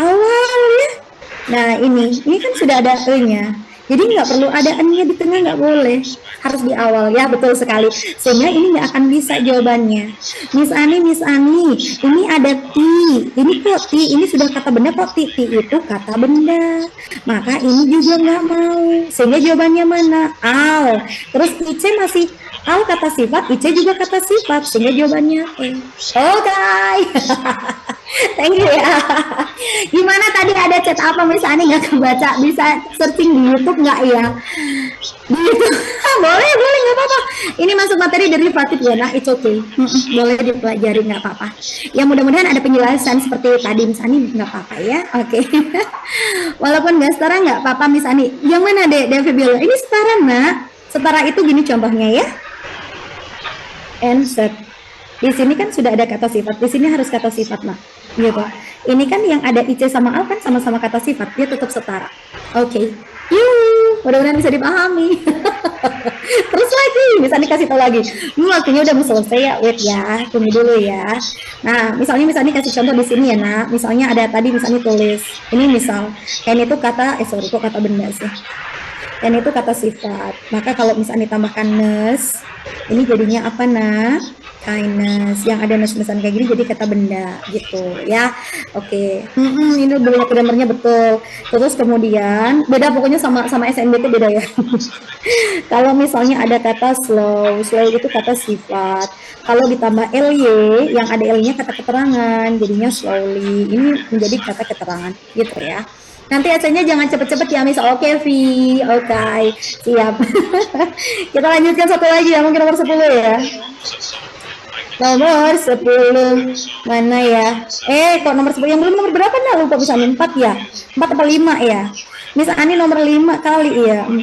awal ya. Nah, ini kan sudah ada e-nya. Jadi nggak perlu ada n-nya di tengah, nggak boleh. Harus di awal ya, betul sekali. Sehingga ini nggak akan bisa jawabannya. Miss Ani, ini ada ti. Ini kok ti? Ini sudah kata benda kok ti? Ti itu kata benda. Maka ini juga nggak mau. Sehingga jawabannya mana? Al. Terus IC masih al kata sifat, IC juga kata sifat. Sehingga jawabannya E. Oke. Thank you ya. Gimana tadi ada chat apa Miss Ani nggak kebaca? Bisa searching di YouTube nggak ya? Di YouTube boleh nggak apa-apa. Ini masuk materi derivatif ya, nah it's okay. Boleh dipelajari nggak apa-apa. Ya mudah-mudahan ada penjelasan seperti tadi Miss Ani, nggak apa-apa ya. Oke. Walaupun nggak setara nggak apa-apa Miss Ani. Yang mana deh Devibilo? Ini setara nak. Setara itu gini contohnya ya. Answer. Di sini kan sudah ada kata sifat, di sini harus kata sifat lah, gitu. Ini kan yang ada IC sama al kan sama-sama kata sifat, dia tetap setara. Oke, mudah-mudahan bisa dipahami. Terus lagi, bisa dikasih tahu lagi. Waktunya udah mau selesai ya, wait ya, tunggu dulu ya. Nah, misalnya kasih contoh di sini ya, nak. Misalnya ada tadi, misalnya tulis, ini misal, kayak itu kata, kok kata benda sih. dan itu kata sifat. Maka kalau misalnya ditambahkan ness, ini jadinya apa nah? Kindness. Yang ada ness-nessan kayak gini jadi kata benda gitu ya. Oke. Ini banyak grammarnya betul. Terus kemudian beda pokoknya sama SNBT beda ya. Kalau misalnya ada kata slow, slow itu kata sifat. Kalau ditambah ly, yang ada ly-nya kata keterangan, jadinya slowly. Ini menjadi kata keterangan gitu ya. Nanti AC-nya jangan cepet-cepet ya, Miss. Oke, Vi. Oke, siap. Kita lanjutkan satu lagi ya, mungkin nomor 10 ya. Nomor 10 mana ya? Kok nomor 10 yang belum nomor berapa nah? Lupa bisa 4 ya? 4 atau 5 ya? Miss Ani nomor 5 kali ya? 4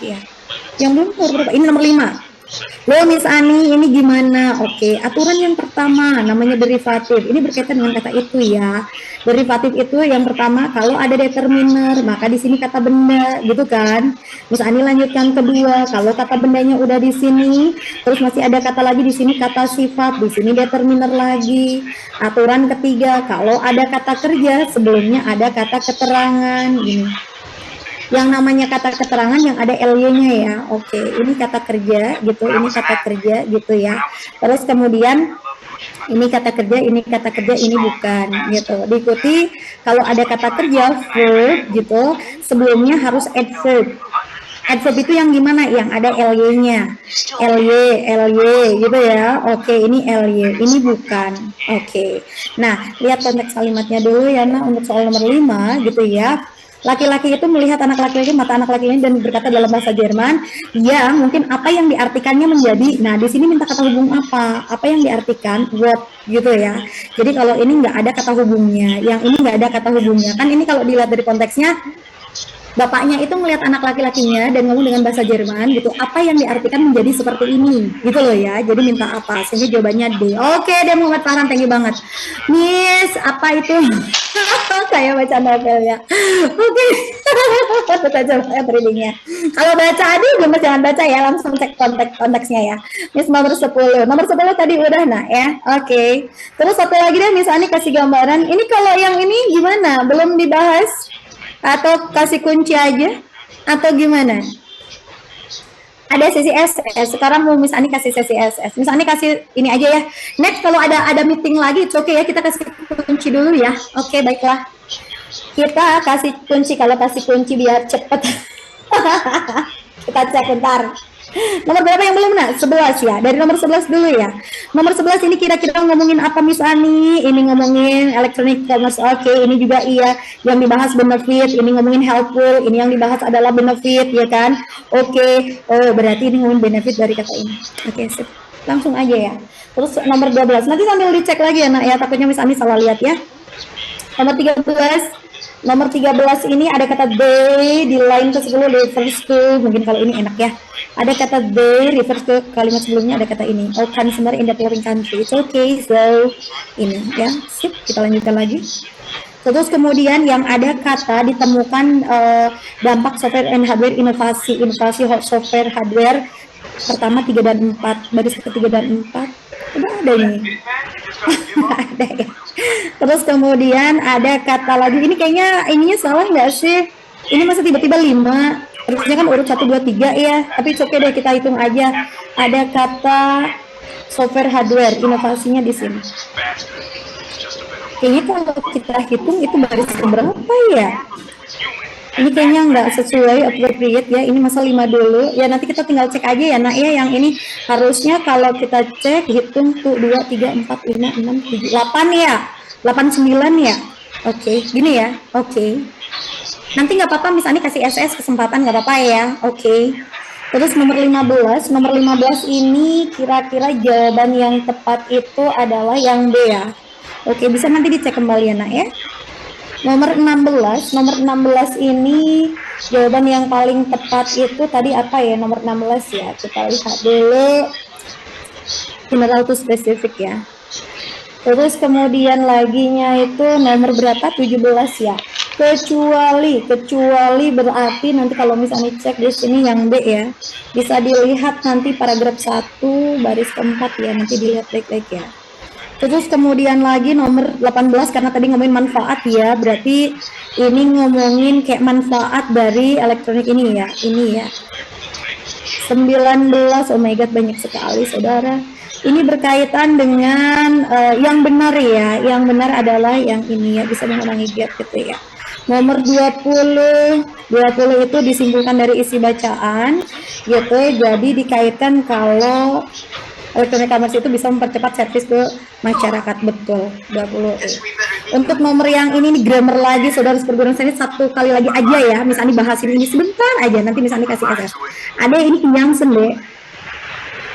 ya? Yang belum nomor berapa? Ini nomor 5. Loh Miss Ani, ini gimana? Oke, aturan yang pertama namanya derivatif. Ini berkaitan dengan kata itu ya. Derivatif itu yang pertama kalau ada determiner, maka di sini kata benda, gitu kan? Miss Ani lanjutkan kedua, kalau kata bendanya udah di sini, terus masih ada kata lagi di sini kata sifat, di sini determiner lagi. Aturan ketiga, kalau ada kata kerja, sebelumnya ada kata keterangan, gini. Yang namanya kata keterangan yang ada ly-nya ya. Oke, ini kata kerja gitu, ini kata kerja gitu ya. Terus kemudian ini kata kerja, ini kata kerja, ini bukan gitu. Diikuti kalau ada kata kerja verb gitu, sebelumnya harus adverb. Adverb itu yang gimana? Yang ada ly-nya. ly gitu ya. Oke, ini ly, ini bukan. Oke. Nah, lihat konteks kalimatnya dulu ya, nah untuk soal nomor 5 gitu ya. Laki-laki itu melihat anak laki-laki, mata anak laki-laki dan berkata dalam bahasa Jerman yang mungkin apa yang diartikannya menjadi, nah di sini minta kata hubung apa yang diartikan what gitu ya. Jadi kalau ini nggak ada kata hubungnya, yang ini nggak ada kata hubungnya, kan ini kalau dilihat dari konteksnya bapaknya itu melihat anak laki-lakinya dan ngomong dengan bahasa Jerman gitu, apa yang diartikan menjadi seperti ini gitu loh ya. Jadi minta apa, sehingga jawabannya D. Oke deh Muhammad Farhan, thank you banget Miss. Apa itu? Kayak baca novel ya. Oke. Kita coba ya readingnya. Kalau baca aduh gemes, jangan baca ya, langsung cek konteksnya ya. Miss nomor 10 tadi udah nah ya. Oke. Terus satu lagi deh Miss Ani kasih gambaran. Ini kalau yang ini gimana, belum dibahas atau kasih kunci aja atau gimana? Ada sesi SS. Sekarang mau Miss Ani kasih sesi SS. Miss Ani kasih ini aja ya. Next kalau ada meeting lagi, oke ya, kita kasih kunci dulu ya. Oke, baiklah. Kita kasih kunci, kalau kasih kunci biar cepet. Kita cek bentar. Nomor berapa yang belum nak? 11 ya. Dari nomor 11 dulu ya. Nomor 11 ini kira-kira ngomongin apa Miss Ani? Ini ngomongin electronic commerce. Oke, ini juga iya. Yang dibahas benefit, ini ngomongin helpful, ini yang dibahas adalah benefit ya kan? Oke. Oh, berarti ini ngomongin benefit dari kata ini. Oke, sip. Langsung aja ya. Terus nomor 12. Nanti sambil dicek lagi ya nak ya. Takutnya Miss Ani salah lihat ya. Nomor 13. Nomor 13 ini ada kata they di line ke-10 refers to, mungkin kalau ini enak ya. Ada kata they refers to kalimat sebelumnya ada kata ini. Oh, consumer in the foreign country. It's okay. So, ini ya. Sip, kita lanjutkan lagi. Terus kemudian yang ada kata ditemukan dampak software and hardware inovasi software hardware pertama 3 dan 4, baris ketiga dan 4. Udah ada ini. Ada ya. Terus kemudian ada kata lagi, ini kayaknya ininya salah nggak sih? Ini masa tiba-tiba 5, harusnya kan urut 1, 2, 3 ya, tapi oke deh kita hitung aja. Ada kata software hardware, inovasinya di sini. Kayaknya kalau kita hitung itu baris berapa ya? Ini kayaknya nggak sesuai appropriate ya, ini masa 5 dulu ya, nanti kita tinggal cek aja ya nak ya. Yang ini harusnya kalau kita cek hitung tuh 2, 3, 4, 5, 6, 7, 8 ya, 8, 9 ya. Oke, gini ya. Oke, nanti nggak apa-apa Miss Ani kasih SS kesempatan, nggak apa-apa ya. Oke. Terus nomor 15 ini kira-kira jawaban yang tepat itu adalah yang B ya. Oke, bisa nanti dicek kembali ya nak ya. Nomor 16 ini jawaban yang paling tepat itu tadi apa ya, nomor 16 ya. Kita lihat dulu general to spesifik ya. Terus kemudian laginya itu nomor berapa? 17 ya. Kecuali berarti nanti kalau misalnya cek di sini yang B ya. Bisa dilihat nanti paragraf 1 baris keempat ya, nanti dilihat baik-baik ya. Terus kemudian lagi nomor 18 karena tadi ngomongin manfaat ya, berarti ini ngomongin kayak manfaat dari elektronik ini ya. Ini ya. 19, oh my god banyak sekali saudara. Ini berkaitan dengan yang benar ya. Yang benar adalah yang ini ya, bisa mengurangi gap gitu ya. Nomor 20 itu disimpulkan dari isi bacaan gitu. Jadi dikaitkan kalau Electronic commerce itu bisa mempercepat servis ke masyarakat, betul. 20. Untuk nomor yang ini nih grammar lagi, saudara perguruan saya satu kali lagi aja ya. Misalnya bahas ini sebentar aja, nanti misalnya kasih SS. Ada ini conjunction deh.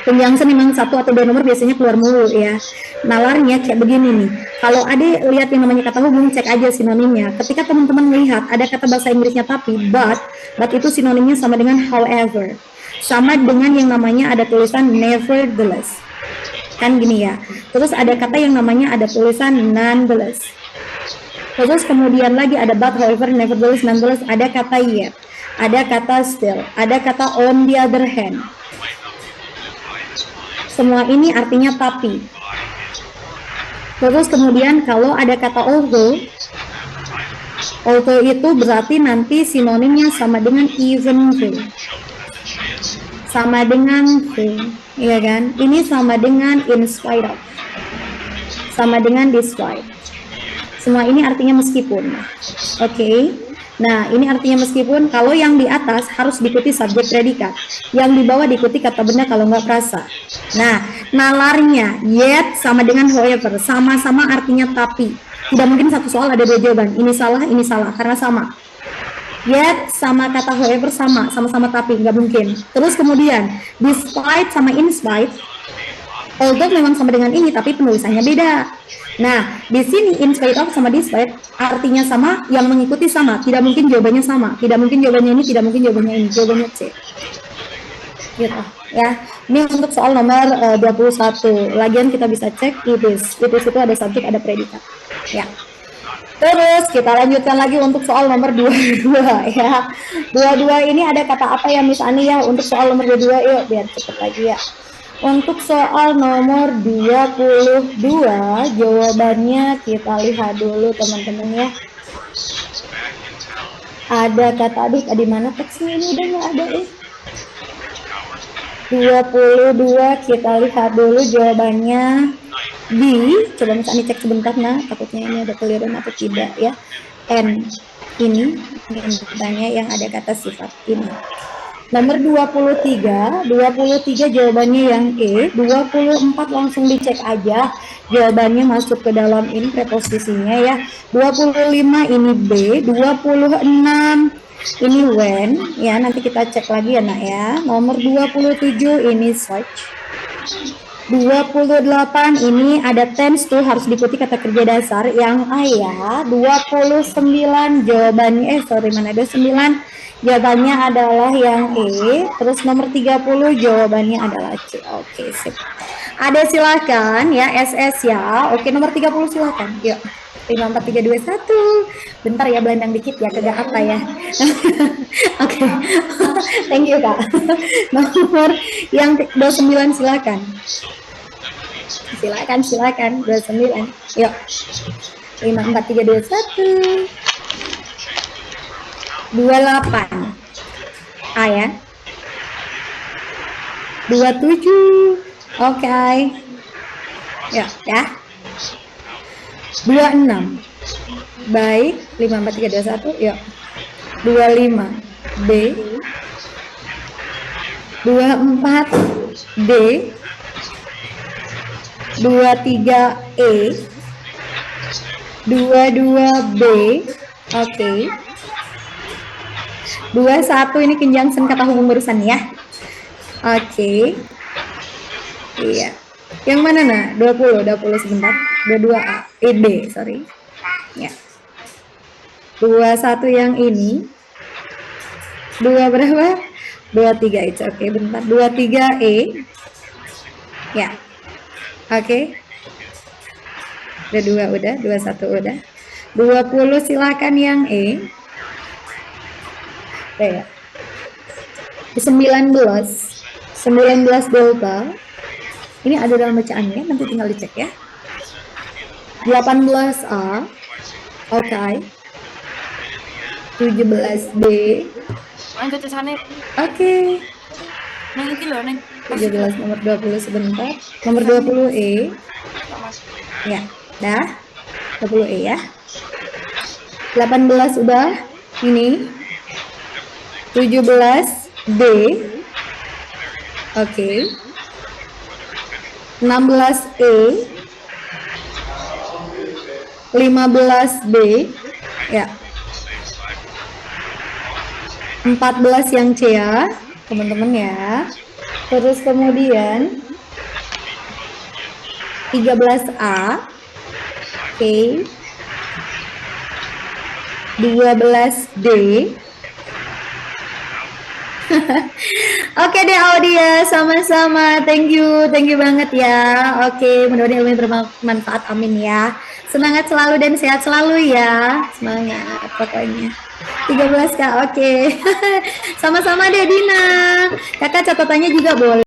Conjunction memang satu atau dua nomor biasanya keluar mulu ya. Nalarnya kayak begini nih. Kalau ada lihat yang namanya kata hubung, cek aja sinonimnya. Ketika teman-teman melihat ada kata bahasa Inggrisnya tapi, but itu sinonimnya sama dengan however. Sama dengan yang namanya ada tulisan nevertheless, kan gini ya. Terus ada kata yang namanya ada tulisan nonetheless. Terus kemudian lagi ada but, however, nevertheless, nonetheless. Ada kata yet, ada kata still, ada kata on the other hand. Semua ini artinya tapi. Terus kemudian kalau ada kata although itu berarti nanti sinonimnya sama dengan even though, sama dengan ya kan? Ini sama dengan in spite of, sama dengan despite. Semua ini artinya meskipun. Oke. Nah, ini artinya meskipun. Kalau yang di atas harus diikuti subjek predikat, yang di bawah diikuti kata benda kalau nggak frasa. Nah, nalarnya yet sama dengan however, sama-sama artinya tapi. Tidak mungkin satu soal ada dua jawaban. Ini salah karena sama. Yet sama kata however sama-sama tapi, nggak mungkin. Terus kemudian despite sama in spite, although memang sama dengan ini tapi penulisannya beda. Nah, di sini in spite of sama despite artinya sama, yang mengikuti sama. Tidak mungkin jawabannya sama. Tidak mungkin jawabannya ini, tidak mungkin jawabannya ini. Jawabannya C. Gitu ya. Ini untuk soal nomor 21. Lagian kita bisa cek it itu ada subjek, ada predikat. Ya. Terus kita lanjutkan lagi untuk soal nomor 22 ya. 22 ini ada kata apa ya Miss Ani ya untuk soal nomor 22, yuk biar cepet lagi ya. Untuk soal nomor 22 jawabannya kita lihat dulu teman-teman ya. Ada kata, aduh tadi mana teksnya, ini udah nggak ada 22 kita lihat dulu jawabannya di, coba misalnya cek sebentar nah, takutnya ini ada kelihatan atau tidak ya. N ini tanya yang ada kata sifat ini. Nomor 23 jawabannya yang E. 24 langsung dicek aja jawabannya masuk ke dalam ini preposisinya ya. 25 ini B, 26 ini when ya, nanti kita cek lagi ya nak ya. Nomor 27 ini such. 28 ini ada tense tuh harus diikuti kata kerja dasar yang A ya. 29 jawabannya mana ada 9 jawabannya adalah yang E. Terus nomor 30 jawabannya adalah C. Oke, sip. Ada silakan ya SS ya. Oke, nomor 30 silakan. Yuk. 5, 4, 3, 2, 1. Bentar ya, belendang dikit ya, kagak apa ya. Oke. Thank you, Kak. Nomor yang 29 silakan. Silakan 29. Yuk. 5, 4, 3, 2, 1. 28. A ya. 27. Oke. Ya. 26. Baik, 5, 4, 3, 2, 1. Yuk. 25. B. 24. D. 23 E. 22 B. Oke. 21 ini conjunction kata hubung barusan ya. Oke. Iya. Yang mana nah? 20 sebentar. 22 A. D, sorry. Ya. 21 yang ini. 2 berapa? 23 itu. Oke, bentar. 23 E. Ya. Oke. Udah 2 udah, 21 udah. 20 silakan yang E. Ya. 19 delta. Ini ada dalam bacaannya, nanti tinggal dicek ya. 18A. Oke. 17B. Lanjut ke sana. Oke. Neng iki lho, Neng. 17 nomor 20 sebentar. Nomor 20E. Ya, dah. 20E ya. 18 udah. Ini. 17D. Oke. 16E. 15B. Ya. 14 yang C ya, teman-teman ya. Terus kemudian 13A. Oke. 12D. Oke deh Audia, sama-sama. Thank you banget ya. Oke, mudah-mudahan ilmu bermanfaat. Amin ya. Semangat selalu dan sehat selalu ya. Semangat pokoknya. 13 Kak, oke. Sama-sama deh Dina. Kakak catatannya juga boleh.